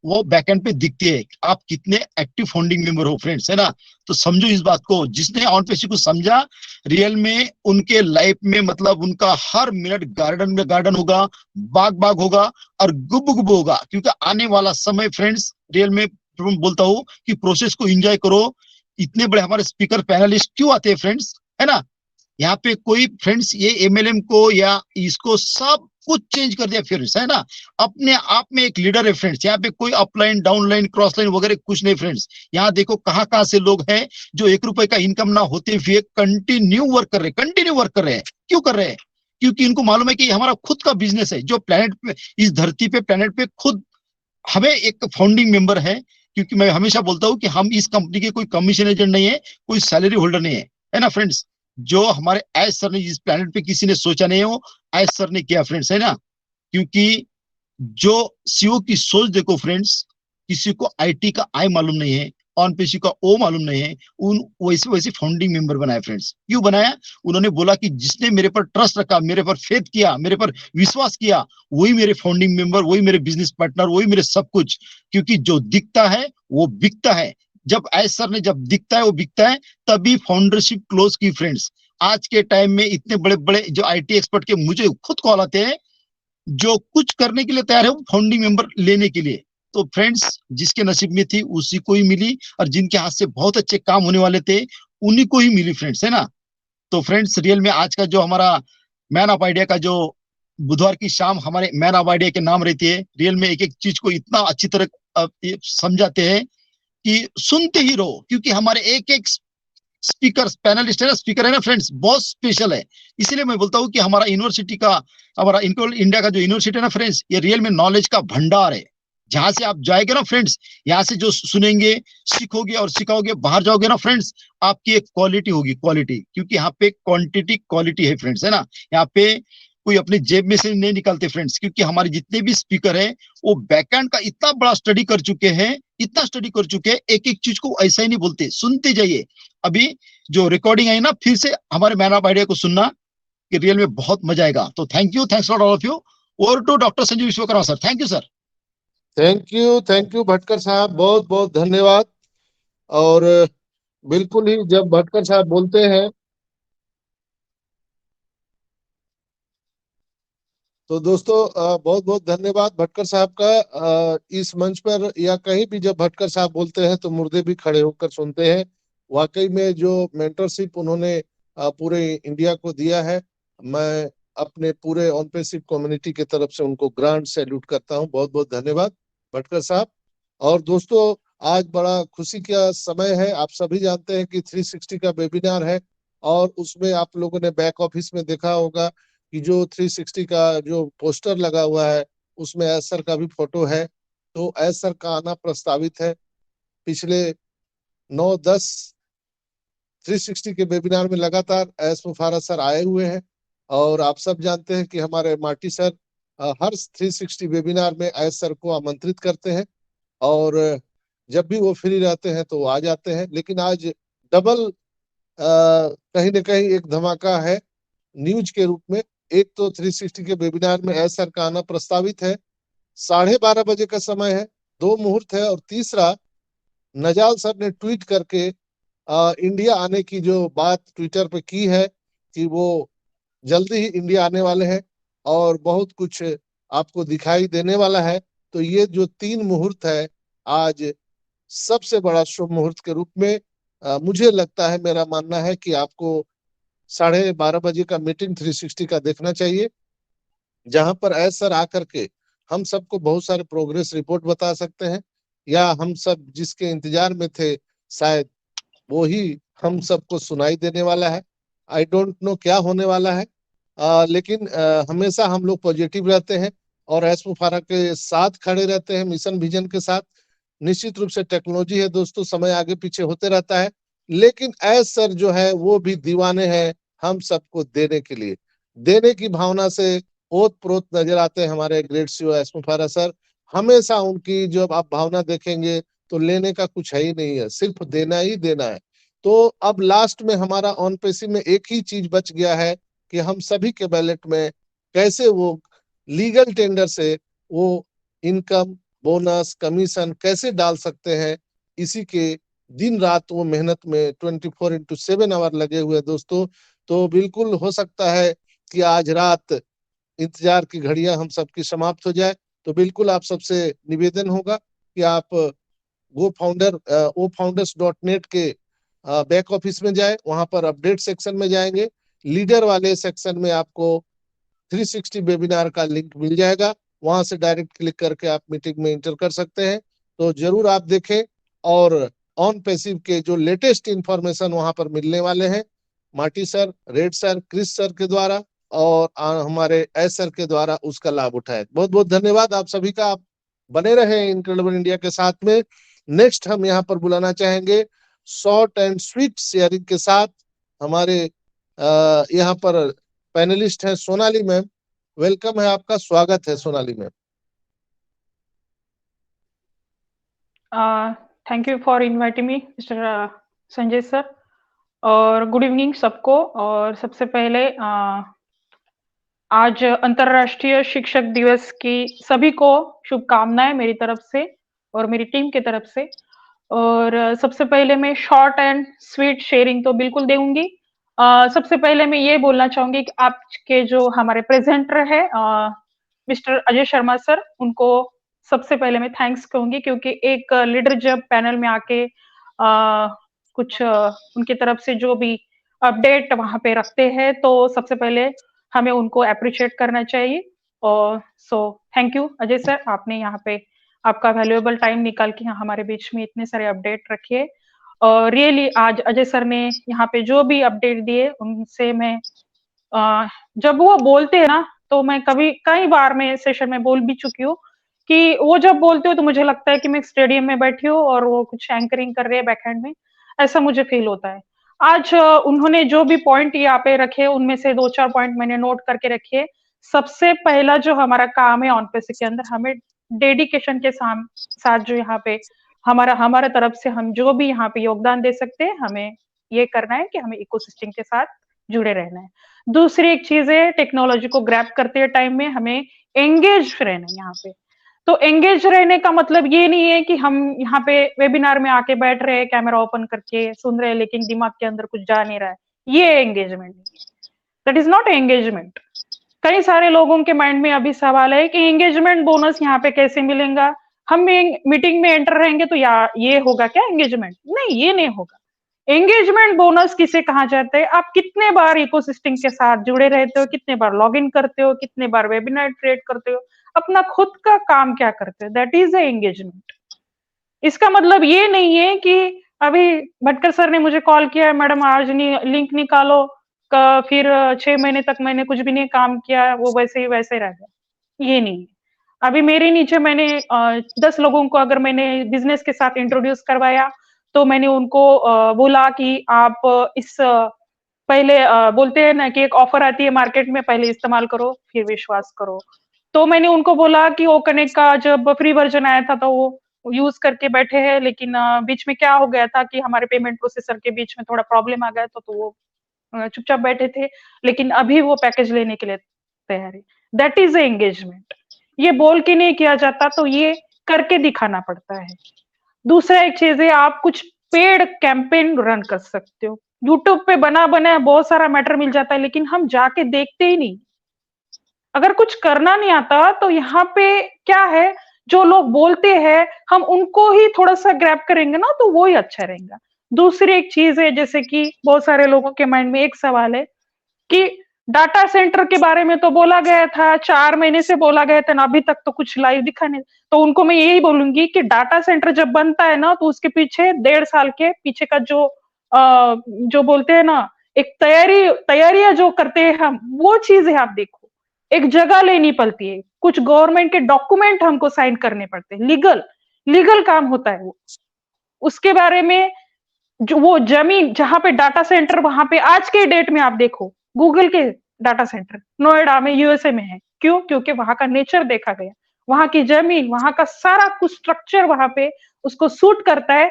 वो बैकएंड पे दिखती है, आप कितने एक्टिव फाउंडिंग मेंबर हो फ्रेंड्स, है ना। तो समझो इस बात को, जिसने ऑन पेशी को समझा, रियल में उनके लाइफ में मतलब उनका हर मिनट गार्डन में गार्डन होगा, बाग बाग होगा और गुब गुब होगा। क्योंकि आने वाला समय फ्रेंड्स, रियल में बोलता हूँ कि प्रोसेस को एंजॉय करो। इतने बड़े हमारे स्पीकर पैनलिस्ट क्यों आते हैं फ्रेंड्स, है ना। यहाँ पे कोई फ्रेंड्स ये एमएलएम को या इसको सब कुछ चेंज कर दिया फ्रेंड्स, है ना। अपने आप में एक लीडर है फ्रेंड्स। यहाँ पे कोई अपलाइन डाउनलाइन क्रॉस लाइन वगैरह कुछ नहीं फ्रेंड्स। यहाँ देखो कहाँ कहाँ से लोग हैं जो 1 रुपए का इनकम ना होते हुए कंटिन्यू वर्क कर रहे हैं। क्यों कर रहे हैं? क्योंकि इनको मालूम है कि हमारा खुद का बिजनेस है, जो प्लेनेट पे, इस धरती पे प्लेनेट पे खुद हमें एक फाउंडिंग मेंबर है। क्योंकि मैं हमेशा बोलता हूँ कि हम इस कंपनी के कोई कमीशन एजेंट नहीं है, कोई सैलरी होल्डर नहीं है ना फ्रेंड्स। जो हमारे एज सर ने इस प्लेनेट पे किसी ने सोचा नहीं हो, एज सर ने किया फ्रेंड्स, है ना। क्योंकि जो सीओ की सोच देखो फ्रेंड्स, किसी को आईटी का आई मालूम नहीं है, ऑन पेशी का ओ मालूम नहीं है, उन वैसे वैसे फाउंडिंग मेंबर बनाया फ्रेंड्स। क्यों बनाया? उन्होंने बोला कि जिसने मेरे पर ट्रस्ट रखा, मेरे पर फेथ किया, मेरे पर विश्वास किया, वही मेरे फाउंडिंग मेंबर, वही मेरे बिजनेस पार्टनर, वही मेरे सब कुछ। क्योंकि जो दिखता है वो बिकता है। जब एस सर ने जब दिखता है वो बिकता है, तभी फाउंडरशिप क्लोज की फ्रेंड्स। आज के टाइम में इतने बड़े बड़े जो आईटी एक्सपर्ट के मुझे खुद कॉल आते हैं, जो कुछ करने के लिए तैयार है वो फाउंडिंग मेंबर लेने के लिए। तो फ्रेंड्स, जिसके नसीब में थी उसी को ही मिली, और जिनके हाथ से बहुत अच्छे काम होने वाले थे उन्हीं को ही मिली फ्रेंड्स, है ना। तो फ्रेंड्स, रियल में आज का जो हमारा मैन ऑफ आइडिया का जो बुधवार की शाम हमारे मैन ऑफ आइडिया के नाम रहती है, रियल में एक एक चीज को इतना अच्छी तरह समझाते हैं कि सुनते ही रहो। क्योंकि हमारे एक एक स्पीकर पैनलिस्ट है ना, स्पीकर है ना फ्रेंड्स, बहुत स्पेशल है। इसलिए मैं बोलता हूँ कि हमारा यूनिवर्सिटी का, हमारा इंडिया का जो यूनिवर्सिटी है ना फ्रेंड्स, ये रियल में नॉलेज का भंडार है। जहां से आप जाएंगे ना फ्रेंड्स, यहाँ से जो सुनेंगे, सीखोगे और सिखाओगे, बाहर जाओगे ना फ्रेंड्स, आपकी एक क्वालिटी होगी, क्वालिटी। क्योंकि यहाँ पे क्वांटिटी क्वालिटी है फ्रेंड्स, है ना। यहाँ पे कोई अपने जेब में से नहीं निकालते फ्रेंड्स। क्योंकि हमारे जितने भी स्पीकर है वो बैकएंड का इतना बड़ा स्टडी कर चुके हैं, इतना स्टडी कर चुके हैं, एक एक चीज को ऐसा ही नहीं बोलते, सुनते जाइए। अभी जो रिकॉर्डिंग आई ना, फिर से हमारे मैन ऑफ आइडिया को सुनना, कि रियल में बहुत मजा आएगा। तो thank you, thanks all of you. Over to doctor Sanjeev Vishwakarma sir. Thank you sir. Thank you Bhatkar साहब, बहुत बहुत धन्यवाद। और बिल्कुल ही जब भटकर साहब बोलते हैं तो दोस्तों बहुत बहुत धन्यवाद भटकर साहब का। इस मंच पर या कहीं भी जब भटकर साहब बोलते हैं तो मुर्दे भी खड़े होकर सुनते हैं। वाकई में जो मेंटरशिप उन्होंने पूरे इंडिया को दिया है, मैं अपने पूरे ऑनपेसिव कम्युनिटी की तरफ से उनको ग्रांड सैल्यूट करता हूं। बहुत बहुत धन्यवाद भटकर साहब। और दोस्तों, आज बड़ा खुशी का समय है। आप सभी जानते हैं कि 360 का वेबिनार है, और उसमें आप लोगों ने बैक ऑफिस में देखा होगा कि जो 360 का जो पोस्टर लगा हुआ है उसमें एस सर का भी फोटो है। तो एस सर का आना प्रस्तावित है। पिछले 9-10 360 के वेबिनार में लगातार एस मुफारा सर आए हुए हैं, और आप सब जानते हैं कि हमारे मार्टी सर हर 360 वेबिनार में एस सर को आमंत्रित करते हैं, और जब भी वो फ्री रहते हैं तो वो आ जाते हैं। लेकिन आज डबल कहीं ना कहीं एक धमाका है न्यूज के रूप में। एक तो 360 के वेबिनार में एस सर का आना प्रस्तावित है, 12:30 बजे का समय है, 2 मुहूर्त है। और तीसरा, नजाल सर ने ट्वीट करके इंडिया आने की जो बात ट्विटर पे की है कि वो जल्दी ही इंडिया आने वाले हैं और बहुत कुछ आपको दिखाई देने वाला है। तो ये जो 3 मुहूर्त है आज, सबसे बड़ा शुभ मुहूर्त के रूप में मुझे लगता है, मेरा मानना है कि आपको 12:30 बजे का मीटिंग 360 का देखना चाहिए, जहां पर एस सर आकर के हम सबको बहुत सारे प्रोग्रेस रिपोर्ट बता सकते हैं, या हम सब जिसके इंतजार में थे शायद वो ही हम सबको सुनाई देने वाला है। आई डोंट नो क्या होने वाला है, लेकिन हमेशा हम लोग पॉजिटिव रहते हैं और एस मुफारा के साथ खड़े रहते हैं, मिशन विजन के साथ। निश्चित रूप से टेक्नोलॉजी है दोस्तों, समय आगे पीछे होते रहता है, लेकिन एज सर जो है वो भी दीवाने हैं हम सबको देने के लिए। देने की भावना से ओत प्रोत नजर आते हैं हमारे ग्रेट सीईओ एस मुफारा सर। हमेशा उनकी जब आप भावना देखेंगे तो लेने का कुछ है ही नहीं है, सिर्फ देना ही देना है। तो अब लास्ट में हमारा ऑन पेसी में एक ही चीज बच गया है कि हम सभी के बैलेट में कैसे वो लीगल टेंडर से वो इनकम, बोनस, कमीशन कैसे डाल सकते हैं। इसी के दिन रात वो मेहनत में 24/7 आवर लगे हुए हैं दोस्तों। तो बिल्कुल हो सकता है कि आज रात इंतजार की घड़ियां हम सबकी समाप्त हो जाए। तो बिल्कुल आप सबसे निवेदन होगा कि आप वो founders.net के बैक ऑफिस में जाए, वहां पर अपडेट सेक्शन में जाएंगे, लीडर वाले सेक्शन में आपको 360 वेबिनार का लिंक मिल जाएगा, वहां से डायरेक्ट क्लिक करके आप मीटिंग में इंटर कर सकते हैं। तो जरूर आप देखें, और ऑन पैसिव के जो लेटेस्ट इंफॉर्मेशन वहां पर मिलने वाले हैं, Marty sir, Red sir, Chris sir के द्वारा और हमारे एस सर के द्वारा उसका लाभ उठाए। बहुत बहुत धन्यवाद आप सभी का। आप बने रहे इनक्रेडिबल इंडिया के साथ में। नेक्स्ट हम यहाँ पर बुलाना चाहेंगे शॉर्ट एंड स्वीट शेयरिंग के साथ हमारे यहाँ पर पैनलिस्ट हैं सोनाली मैम। वेलकम है आपका, स्वागत है Sonali ma'am. Thank you for inviting me mister Sanjay sir, और गुड इवनिंग सबको। और सबसे पहले आज अंतर्राष्ट्रीय शिक्षक दिवस की सभी को शुभकामनाएं मेरी तरफ से और मेरी टीम की तरफ से। और सबसे पहले मैं शॉर्ट एंड स्वीट शेयरिंग तो बिल्कुल दूंगी। सबसे पहले मैं ये बोलना चाहूंगी कि आपके जो हमारे प्रेजेंटर है मिस्टर अजय शर्मा सर, उनको सबसे पहले मैं थैंक्स कहूंगी, क्योंकि एक लीडर जब पैनल में आके कुछ उनकी तरफ से जो भी अपडेट वहां पे रखते हैं तो सबसे पहले हमें उनको अप्रिशिएट करना चाहिए। और so thank you Ajay sir, आपने यहाँ पे आपका वैल्यूएबल टाइम निकाल के यहाँ हमारे बीच में इतने सारे अपडेट रखे। और रियली आज अजय सर ने यहाँ पे जो भी अपडेट दिए उनसे मैं जब वो बोलते हैं ना, तो मैं कई बार मैं सेशन में बोल भी चुकी हूँ कि वो जब बोलते हो तो मुझे लगता है कि मैं स्टेडियम में बैठी हूँ और वो कुछ एंकरिंग कर रहे हैं बैकहैंड में, ऐसा मुझे फील होता है। आज उन्होंने जो भी पॉइंट यहाँ पे रखे उनमें से 2-4 पॉइंट मैंने नोट करके रखे। सबसे पहला जो हमारा काम है ऑन पेसी के अंदर, हमें डेडिकेशन के साथ जो यहाँ पे हमारे तरफ से हम जो भी यहाँ पे योगदान दे सकते हैं, हमें ये करना है कि हमें इकोसिस्टम के साथ जुड़े रहना है। दूसरी एक चीज है, टेक्नोलॉजी को ग्रैब करते टाइम में हमें एंगेज रहना है यहाँ पे। तो एंगेज रहने का मतलब ये नहीं है कि हम यहाँ पे वेबिनार में आके बैठ रहे हैं, कैमरा ओपन करके सुन रहे हैं, लेकिन दिमाग के अंदर कुछ जा नहीं रहा है। ये एंगेजमेंट नहीं है, दैट इज नॉट एंगेजमेंट। कई सारे लोगों के माइंड में अभी सवाल है कि एंगेजमेंट बोनस यहाँ पे कैसे मिलेगा, हम मीटिंग में एंटर रहेंगे तो ये होगा क्या एंगेजमेंट? नहीं, ये नहीं होगा। एंगेजमेंट बोनस किसे कहा जाता है? आप कितने बार इकोसिस्टम के साथ जुड़े रहते हो, कितने बार लॉग इन करते हो, कितने बार वेबिनार क्रिएट करते हो, अपना खुद का काम क्या करते हो, दैट इज एंगेजमेंट। इसका मतलब ये नहीं है कि अभी भटकर सर ने मुझे कॉल किया, मैडम आज लिंक निकालो, फिर 6 महीने तक मैंने कुछ भी नहीं काम किया, वो वैसे ही वैसे रह गया। ये नहीं है। अभी मेरे नीचे मैंने 10 लोगों को अगर मैंने बिजनेस के साथ इंट्रोड्यूस करवाया तो मैंने उनको बोला कि आप इस पहले बोलते हैं ना कि एक ऑफर आती है मार्केट में, पहले इस्तेमाल करो फिर विश्वास करो। तो मैंने उनको बोला कि ओ कनेक्ट का जब फ्री वर्जन आया था तो वो यूज करके बैठे हैं, लेकिन बीच में क्या हो गया था कि हमारे पेमेंट प्रोसेसर के बीच में थोड़ा प्रॉब्लम आ गया, तो वो चुपचाप बैठे थे, लेकिन अभी वो पैकेज लेने के लिए तैयार है। That is engagement. ये बोल के नहीं किया जाता, तो ये करके दिखाना पड़ता है। दूसरा एक चीज है, आप कुछ पेड कैंपेन रन कर सकते हो। यूट्यूब पे बना बहुत सारा मैटर मिल जाता है, लेकिन हम जाके देखते ही नहीं। अगर कुछ करना नहीं आता तो यहाँ पे क्या है, जो लोग बोलते हैं हम उनको ही थोड़ा सा ग्रैब करेंगे ना, तो वो ही अच्छा रहेगा। दूसरी एक चीज है, जैसे कि बहुत सारे लोगों के माइंड में एक सवाल है कि डाटा सेंटर के बारे में तो बोला गया था, 4 महीने से बोला गया था ना, अभी तक तो कुछ लाइव दिखा नहीं। तो उनको मैं यही बोलूंगी कि डाटा सेंटर जब बनता है ना, तो उसके पीछे 1.5 साल के पीछे का जो बोलते हैं ना, एक तैयारियां जो करते हैं हम, वो चीज है। आप देखो, एक जगह लेनी पड़ती है, कुछ गवर्नमेंट के डॉक्यूमेंट हमको साइन करने पड़ते हैं, लीगल। लीगल काम होता है वो। उसके बारे में जो वो जमीन जहां पे डाटा सेंटर, वहां पे आज के डेट में आप देखो गूगल के डाटा सेंटर नोएडा में यूएसए में है। क्यों? क्योंकि वहां का नेचर देखा गया, वहां की जमीन, वहां का सारा कुछ स्ट्रक्चर वहां पे उसको सूट करता है,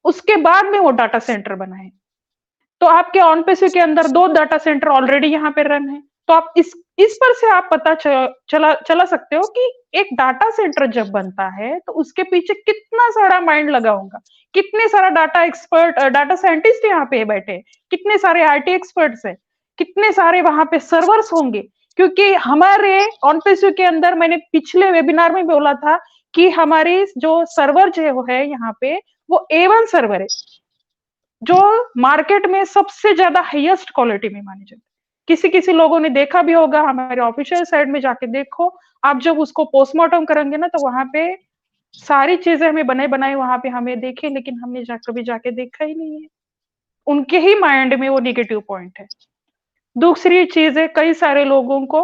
उसके बाद में वो डाटा सेंटर बना है। तो आपके ऑन पीसी के अंदर 2 डाटा सेंटर ऑलरेडी यहाँ पे रन है। तो आप इस पर से आप पता चला सकते हो कि एक डाटा सेंटर जब बनता है तो उसके पीछे कितना सारा माइंड लगा होगा, कितने सारा डाटा एक्सपर्ट, डाटा साइंटिस्ट यहाँ पे बैठे, कितने सारे आईटी एक्सपर्ट्स है, कितने सारे वहां पे सर्वर्स होंगे। क्योंकि हमारे ऑन पीसी के अंदर मैंने पिछले वेबिनार में बोला था कि हमारी जो सर्वर जो है यहाँ पे वो A1 सर्वर है, जो मार्केट में सबसे ज्यादा हाईएस्ट क्वालिटी में माने जाते हैं। किसी किसी लोगों ने देखा भी होगा, हमारे ऑफिशियल साइट में जाके देखो आप, जब उसको पोस्टमार्टम करेंगे ना तो वहां पे सारी चीजें हमें बने बनाए वहां पे हमें देखे, लेकिन हमने कभी जाके देखा ही नहीं है। उनके ही माइंड में वो नेगेटिव पॉइंट है। दूसरी चीज है, कई सारे लोगों को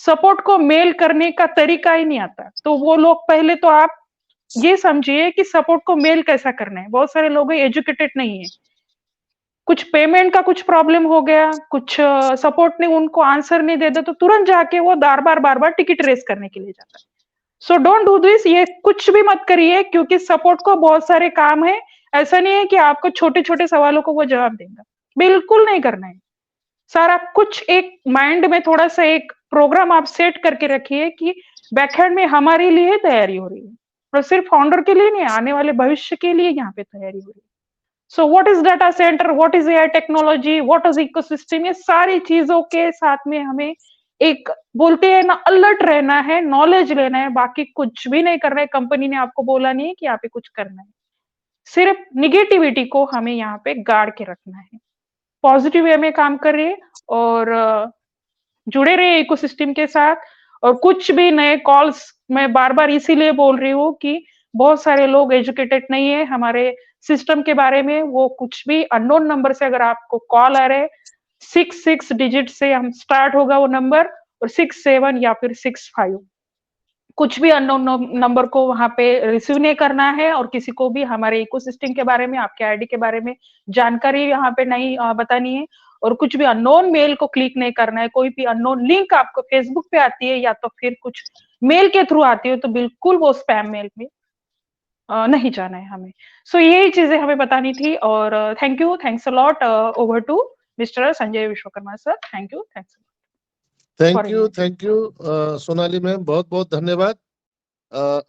सपोर्ट को मेल करने का तरीका ही नहीं आता। तो वो लोग पहले तो आप ये समझिए कि सपोर्ट को मेल कैसा करना है। बहुत सारे लोग एजुकेटेड नहीं है, कुछ पेमेंट का कुछ प्रॉब्लम हो गया, कुछ सपोर्ट ने उनको आंसर नहीं दे दे तो तुरंत जाके वो बार बार टिकट रेस करने के लिए जाता है। सो डोंट डू दिस, ये कुछ भी मत करिए, क्योंकि सपोर्ट को बहुत सारे काम है। ऐसा नहीं है कि आपको छोटे छोटे सवालों को वो जवाब देगा, बिल्कुल नहीं करना है। सारा कुछ एक माइंड में थोड़ा सा एक प्रोग्राम आप सेट करके रखिए कि बैकएंड में हमारे लिए तैयारी हो रही है, और सिर्फ फाउंडर के लिए नहीं, आने वाले भविष्य के लिए यहाँ पे तैयारी हो रही है। So what is data centre, what is AI technology, what is ecosystem, ये सारी चीजों के साथ में हमें एक बोलते हैं ना अलर्ट रहना है, नॉलेज लेना है, बाकी कुछ भी नहीं करना है। कंपनी ने आपको बोला नहीं है कि यहाँ पे कुछ करना है, सिर्फ निगेटिविटी को हमें यहाँ पे गाड़ के रखना है। पॉजिटिव वे में काम करिए और जुड़े रहिए इकोसिस्टम के साथ। और कुछ भी नए कॉल्स मैं बार बार इसीलिए बोल रही हूँ कि बहुत सारे लोग एजुकेटेड नहीं है हमारे सिस्टम के बारे में। वो कुछ भी अननोन नंबर से अगर आपको कॉल आ रहे, 6 डिजिट से हम स्टार्ट होगा वो नंबर, और 67 या फिर 65, कुछ भी अननोन नंबर को वहां पे रिसीव नहीं करना है। और किसी को भी हमारे इकोसिस्टम के बारे में, आपके आईडी के बारे में जानकारी यहाँ पे नहीं बतानी है। और कुछ भी अननोन मेल को क्लिक नहीं करना है। कोई भी अननोन लिंक आपको फेसबुक पे आती है या तो फिर कुछ मेल के थ्रू आती है तो बिल्कुल वो स्पैम मेल में नहीं जाना है हमें। सो यही चीजें हमें बतानी थी। और thank you, thanks a lot. Over to mister Sanjay Vishwakarma sir. Thank you, thanks. Thank you Sonali ma'am, बहुत बहुत धन्यवाद।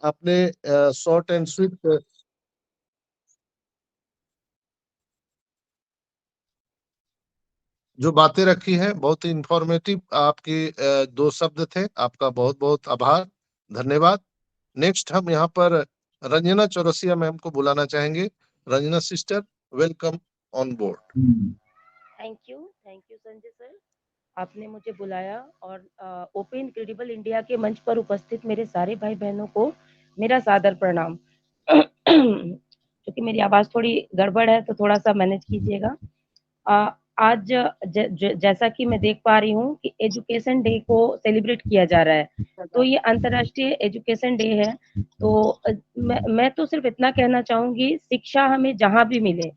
आपने शॉर्ट एंड स्वीट जो बातें रखी हैं, बहुत ही इंफॉर्मेटिव आपके 2 शब्द थे। आपका बहुत बहुत आभार, धन्यवाद। नेक्स्ट हम यहाँ पर रंजना चौरसिया मैम को बुलाना चाहेंगे। Ranjana sister, welcome on board. Thank you Sanjay sir, आपने मुझे बुलाया। और ओपन इनक्रेडिबल इंडिया के मंच पर उपस्थित मेरे सारे भाई बहनों को मेरा सादर प्रणाम। क्योंकि मेरी आवाज थोड़ी गड़बड़ है तो थोड़ा सा मैनेज कीजिएगा। आज जैसा कि मैं देख पा रही हूँ कि एजुकेशन डे को सेलिब्रेट किया जा रहा है, तो ये अंतर्राष्ट्रीय एजुकेशन डे है। तो मैं तो सिर्फ इतना कहना चाहूंगी, शिक्षा हमें जहां भी मिले,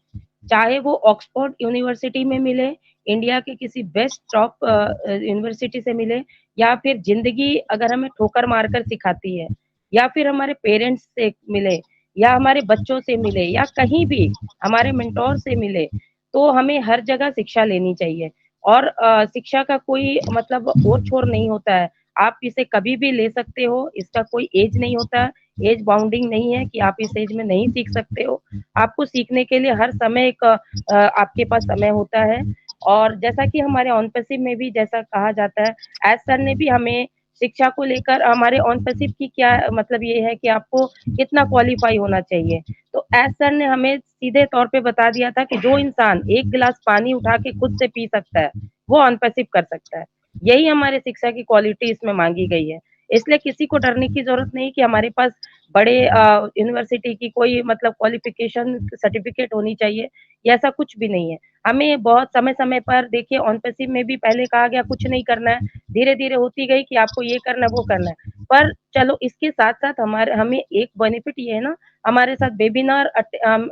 चाहे वो ऑक्सफोर्ड यूनिवर्सिटी में मिले, इंडिया के किसी बेस्ट टॉप यूनिवर्सिटी से मिले, या फिर जिंदगी अगर हमें ठोकर मारकर सिखाती है, या फिर हमारे पेरेंट्स से मिले, या हमारे बच्चों से मिले, या कहीं भी हमारे मेंटोर से मिले, तो हमें हर जगह शिक्षा लेनी चाहिए। और शिक्षा का कोई मतलब और छोर नहीं होता है, आप इसे कभी भी ले सकते हो, इसका कोई एज नहीं होता, एज बाउंडिंग नहीं है कि आप इस एज में नहीं सीख सकते हो। आपको सीखने के लिए हर समय एक आपके पास समय होता है। और जैसा कि हमारे ऑन पैसिव में भी जैसा कहा जाता है, एज सर ने भी हमें शिक्षा को लेकर, हमारे ऑन पैसिव की क्या मतलब ये है कि आपको कितना क्वालिफाई होना चाहिए, तो एज सर ने हमें सीधे तौर पे बता दिया था कि जो इंसान 1 गिलास पानी उठा के खुद से पी सकता है वो ऑन पैसिव कर सकता है। यही हमारे शिक्षा की क्वालिटी इसमें मांगी गई है। इसलिए किसी को डरने की जरूरत नहीं कि हमारे पास बड़े यूनिवर्सिटी की कोई मतलब क्वालिफिकेशन सर्टिफिकेट होनी चाहिए, ऐसा कुछ भी नहीं है। हमें बहुत समय समय पर देखिए ऑन पैसिव में भी पहले कहा गया कुछ नहीं करना है, धीरे धीरे होती गई कि आपको ये करना है वो करना है। पर चलो इसके साथ साथ हमारे हमें एक बेनिफिट ये है ना, हमारे साथ वेबिनार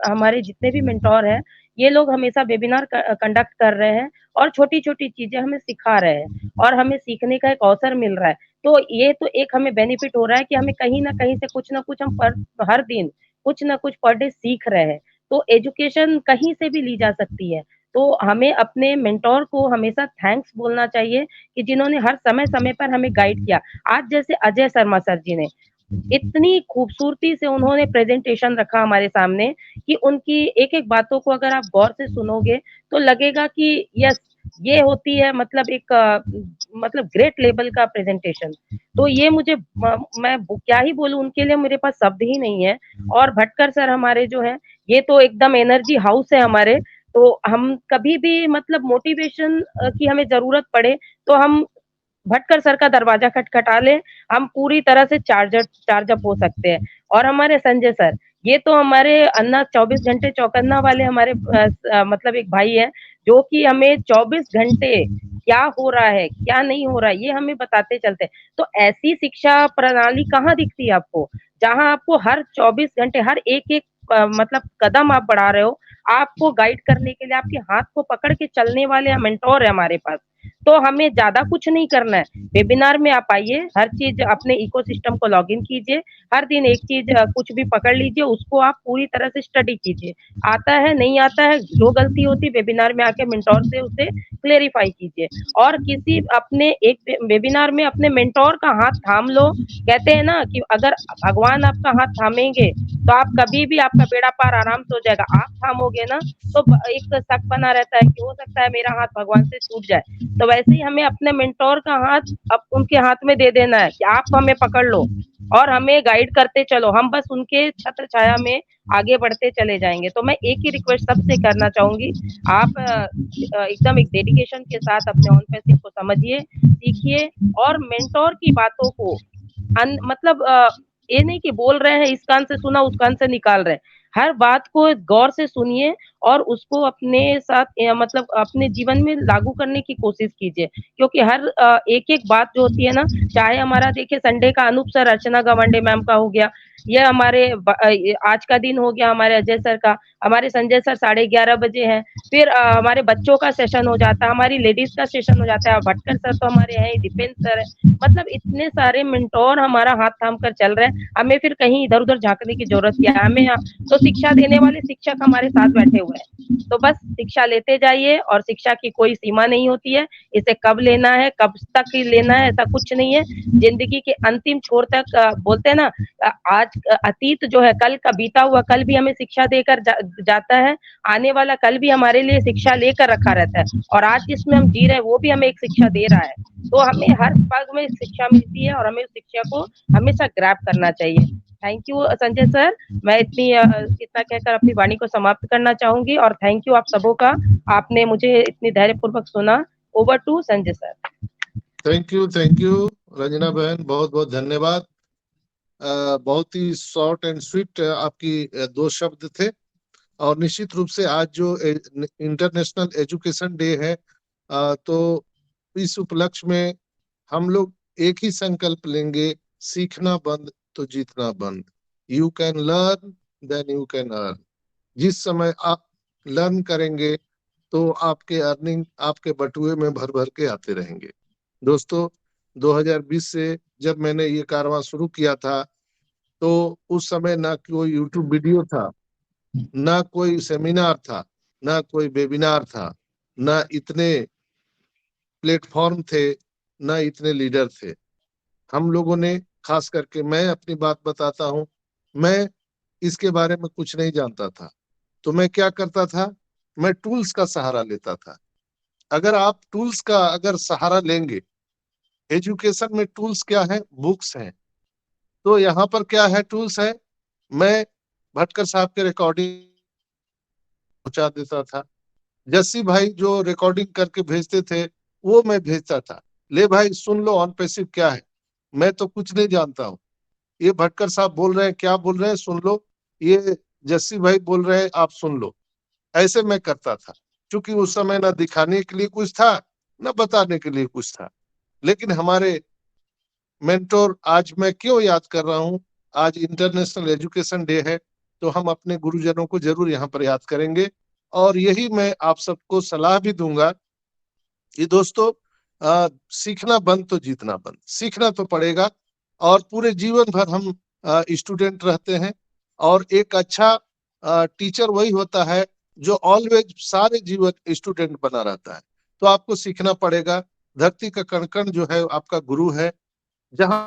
हमारे जितने भी मेंटोर हैं ये लोग हमेशा वेबिनार कंडक्ट कर रहे हैं और छोटी छोटी चीजें हमें सिखा रहे हैं और हमें सीखने का एक अवसर मिल रहा है। तो ये तो एक हमें बेनिफिट हो रहा है कि हमें कहीं ना कहीं से कुछ ना कुछ हम हर दिन कुछ ना कुछ पर डे सीख रहे हैं। तो एजुकेशन कहीं से भी ली जा सकती है। तो हमें अपने मेंटोर को हमेशा थैंक्स बोलना चाहिए कि जिन्होंने हर समय समय पर हमें गाइड किया। आज जैसे अजय शर्मा सर जी ने इतनी खूबसूरती से उन्होंने प्रेजेंटेशन रखा हमारे सामने कि उनकी एक एक बातों को अगर आप गौर से सुनोगे तो लगेगा कि यस ये होती है मतलब एक मतलब ग्रेट लेवल का प्रेजेंटेशन। तो ये मुझे मैं क्या ही बोलूं, उनके लिए मेरे पास शब्द ही नहीं है। और भटकर सर हमारे जो है ये तो एकदम एनर्जी हाउस है हमारे। तो हम कभी भी मतलब मोटिवेशन की हमें जरूरत पड़े तो हम भटकर सर का दरवाजा खटखटा लें, हम पूरी तरह से चार्ज अप हो सकते हैं। और हमारे संजय सर, ये तो हमारे अन्ना 24 घंटे चौकन्ना वाले हमारे मतलब एक भाई हैं, जो कि हमें 24 घंटे क्या हो रहा है, क्या नहीं हो रहा है, ये हमें बताते चलते हैं। तो ऐसी शिक्षा प्रणाली कहाँ दिखती है आपको? जहाँ आपको हर 24 घंटे हर एक-एक मतलब कदम आप बढ़ा रहे हो, आपको गाइड करने के लिए आपके हाथ को पकड़ के चलने वाले मेंटर है हमारे पास। तो हमें ज़्यादा कुछ नहीं करना है। वेबिनार में आप आइए, हर चीज़ अपने इकोसिस्टम को लॉगिन कीजिए, हर दिन एक चीज़ कुछ भी पकड़ लीजिए, उसको आप पूरी तरह से स्टडी कीजिए। आता है, नहीं आता है, जो गलती होती है वेबिनार में आके मेंटर से उसे क्लेरिफाई कीजिए। और किसी अपने एक वेबिनार में अपने मेंटर का हाथ थाम लो। कहते हैं ना कि अगर भगवान आपका हाथ थामेंगे, तो आप कभी भी आपका बेड़ा पार आराम से हो जाएगा। आप थामोगे ना, तो एक शक बना रहता है कि हो सकता है मेरा हाथ भगवान से छूट जाए। तो वैसे ही हमें अपने मेंटोर का हाथ अब उनके हाथ में दे देना है कि आप हमें पकड़ लो और हमें गाइड करते चलो, हम बस उनके छत्र छाया में आगे बढ़ते चले जाएंगे। तो मैं एक ही रिक्वेस्ट सबसे करना चाहूंगी, आप एकदम एक डेडिकेशन के साथ अपने ऑन पैसिव को समझिए, सीखिए और मेंटोर की बातों को मतलब ये नहीं कि बोल रहे हैं इस कान से सुना उस कान से निकाल रहे हैं। हर बात को गौर से सुनिए और उसको अपने साथ मतलब अपने जीवन में लागू करने की कोशिश कीजिए। क्योंकि हर एक-एक बात जो होती है ना, चाहे हमारा देखिए संडे का अनूप सर, अर्चना गवांडे मैम का हो गया, ये हमारे ये आज का दिन हो गया हमारे अजय सर का, हमारे संजय सर 11:30 बजे हैं, फिर हमारे बच्चों का सेशन हो जाता है, हमारी लेडीज का सेशन हो जाता है, भटकर सर तो हमारे हैं ही, दीपेंद्र सर है। मतलब इतने सारे मेंटोर हमारा हाथ थाम कर चल रहे हैं, हमें फिर कहीं इधर-उधर झाँकने की ज़रूरत क्या है? हमें तो शिक्षा देने वाले शिक्षक हमारे साथ बैठे हुए हैं। तो बस शिक्षा लेते जाइए और शिक्षा की कोई सीमा नहीं होती है, इसे कब लेना है, कब तक ही लेना है, ऐसा कुछ नहीं है। ज़िंदगी के अंतिम छोर तक बोलते हैं ना आज अतीत जो है कल का बीता हुआ कल भी हमें शिक्षा देकर जाता है, आने वाला कल भी हमारे लिए शिक्षा लेकर रखा रहता है और आज जिसमें हम जी रहे हैं वो भी हमें एक शिक्षा दे रहा है। तो हमें हर पग में शिक्षा मिलती है और हमें उस शिक्षा को हमेशा ग्रैब करना चाहिए। थैंक यू संजय सर, मैं इतना कहकर अपनी वाणी को समाप्त करना चाहूंगी और थैंक यू आप सबों का, आपने मुझे इतनी धैर्यपूर्वक सुना। Over to Sanjay sir. Thank you Ranjana बहन, बहुत बहुत धन्यवाद। बहुत ही शॉर्ट एंड स्वीट आपकी दो शब्द थे। और निश्चित रूप से आज जो इंटरनेशनल एजुकेशन डे है, तो इस उपलक्ष्य में हम लोग एक ही संकल्प लेंगे, सीखना बंद तो जीतना बंद। You can learn then you can earn. जिस समय आप लर्न करेंगे तो आपके अर्निंग आपके बटुए में भर भर के आते रहेंगे। दोस्तों, 2020 से जब मैंने ये कारवां शुरू किया था, तो उस समय ना कोई यूट्यूब वीडियो था, ना कोई सेमिनार था, ना कोई वेबिनार था, ना इतने प्लेटफॉर्म थे, ना इतने लीडर थे। हम लोगों ने, खास करके मैं अपनी बात बताता हूँ, मैं इसके बारे में कुछ नहीं जानता था। तो मैं क्या करता था, मैं टूल्स का सहारा लेता था। अगर आप टूल्स का अगर सहारा लेंगे, एजुकेशन में टूल्स क्या है, बुक्स हैं। तो यहाँ पर क्या है, टूल्स है। मैं भटकर साहब के रिकॉर्डिंग पहुंचा देता था। जस्सी भाई जो रिकॉर्डिंग करके भेजते थे वो मैं भेजता था, ले भाई सुन लो ऑन पैसिव क्या है, मैं तो कुछ नहीं जानता हूँ, ये भटकर साहब बोल रहे हैं, क्या बोल रहे हैं सुन लो, ये जस्सी भाई बोल रहे हैं आप सुन लो। ऐसे मैं करता था। चूंकि उस समय ना दिखाने के लिए कुछ था, ना बताने के लिए कुछ था। लेकिन हमारे मेंटोर आज मैं क्यों याद कर रहा हूँ, आज इंटरनेशनल एजुकेशन डे है, तो हम अपने गुरुजनों को जरूर यहाँ पर याद करेंगे। और यही मैं आप सबको सलाह भी दूंगा कि दोस्तों, सीखना बंद तो जीतना बंद, सीखना तो पड़ेगा। और पूरे जीवन भर हम स्टूडेंट रहते हैं, और एक अच्छा टीचर वही होता है जो ऑलवेज सारे जीवन स्टूडेंट बना रहता है। तो आपको सीखना पड़ेगा। धरती का कण कण जो है आपका गुरु है। जहां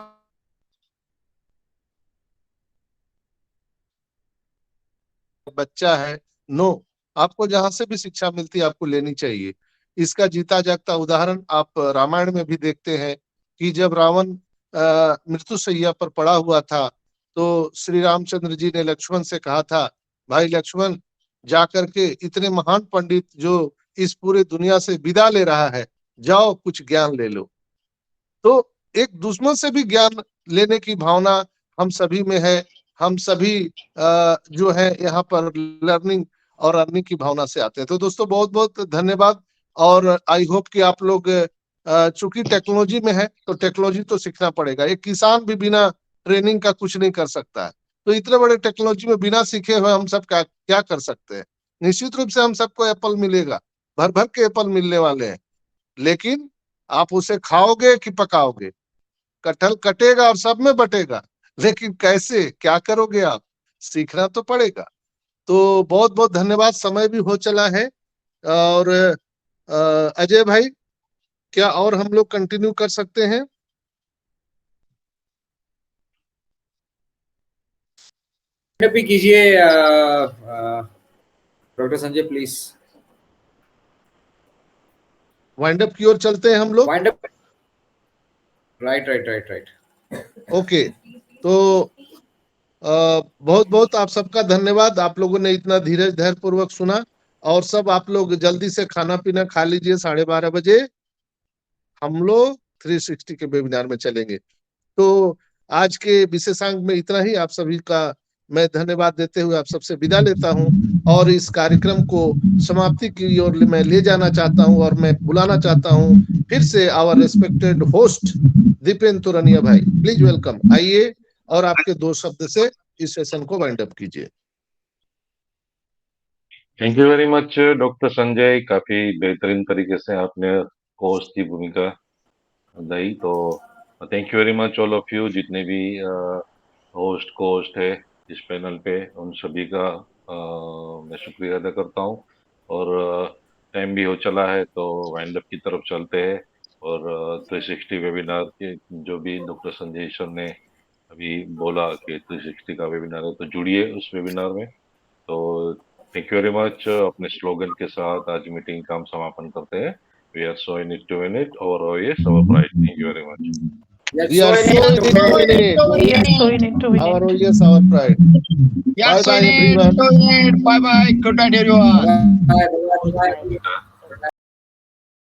बच्चा है, नो, आपको जहां से भी शिक्षा मिलती है आपको लेनी चाहिए। इसका जीता जागता उदाहरण आप रामायण में भी देखते हैं कि जब रावण मृत्युशैया पर पड़ा हुआ था, तो श्री रामचंद्र जी ने लक्ष्मण से कहा था, भाई लक्ष्मण, जाकर के इतने महान पंडित जो इस पूरे दुनिया से विदा ले रहा है, जाओ कुछ ज्ञान ले लो। तो एक दुश्मन से भी ज्ञान लेने की भावना हम सभी में है। हम सभी जो है यहाँ पर लर्निंग और अर्निंग की भावना से आते हैं। तो दोस्तों, बहुत बहुत धन्यवाद। और आई होप कि आप लोग चूंकि टेक्नोलॉजी में है तो टेक्नोलॉजी तो सीखना पड़ेगा। एक किसान भी बिना ट्रेनिंग का कुछ नहीं कर सकता है। तो इतने बड़े टेक्नोलॉजी में बिना सीखे हुए हम सब क्या कर सकते हैं। निश्चित रूप से हम सबको एप्पल मिलेगा, भर भर के एप्पल मिलने वाले हैं, लेकिन आप उसे खाओगे कि पकाओगे? कटहल कटेगा और सब में बटेगा, लेकिन कैसे, क्या करोगे आप? सीखना तो पड़ेगा। तो बहुत बहुत धन्यवाद। समय भी हो चला है। और अजय भाई, क्या और हम लोग कंटिन्यू कर सकते हैं? भी कीजिए doctor Sanjay, please. Wind up की ओर चलते हैं हम लोग। Wind up. राइट। ओके, तो बहुत बहुत आप सबका धन्यवाद। आप लोगों ने इतना धीरज धैर्य पूर्वक सुना। और सब आप लोग जल्दी से खाना पीना खा लीजिए। 12:30 बजे हम लोग 360 के वेबिनार में चलेंगे। तो आज के विशेषांक में इतना ही। आप सभी का मैं धन्यवाद देते हुए आप सबसे विदा लेता हूं, और इस कार्यक्रम को समाप्ति की ओर मैं ले जाना चाहता हूं, और मैं बुलाना चाहता हूं फिर से आवर रेस्पेक्टेड होस्ट दीपेन तुरनिया भाई। प्लीज वेलकम, आइए और आपके 2 शब्द से इस सेशन को वाइंड अप कीजिए। Thank you very much doctor Sanjay. काफी बेहतरीन तरीके से आपने होस्ट की भूमिका निभाई। तो thank you very much all of you, जितने भी होस्ट है इस पैनल पे, उन सभी का मैं शुक्रिया अदा करता हूँ। और टाइम भी हो चला है, तो वाइंड अप की तरफ चलते हैं। और 360 वेबिनार के जो भी डॉक्टर संजय सर ने अभी बोला कि 360 का वेबिनार है, तो जुड़िए उस वेबिनार में। तो थैंक यू वेरी मच। अपने स्लोगन के साथ आज मीटिंग का हम समापन करते हैं। We are so in it to win it, और ओएस our pride. Thank you very much. We are so in it to win it. So you need to win Our it. yes, our pride. Bye bye everyone. Bye bye. Good night everyone. Bye.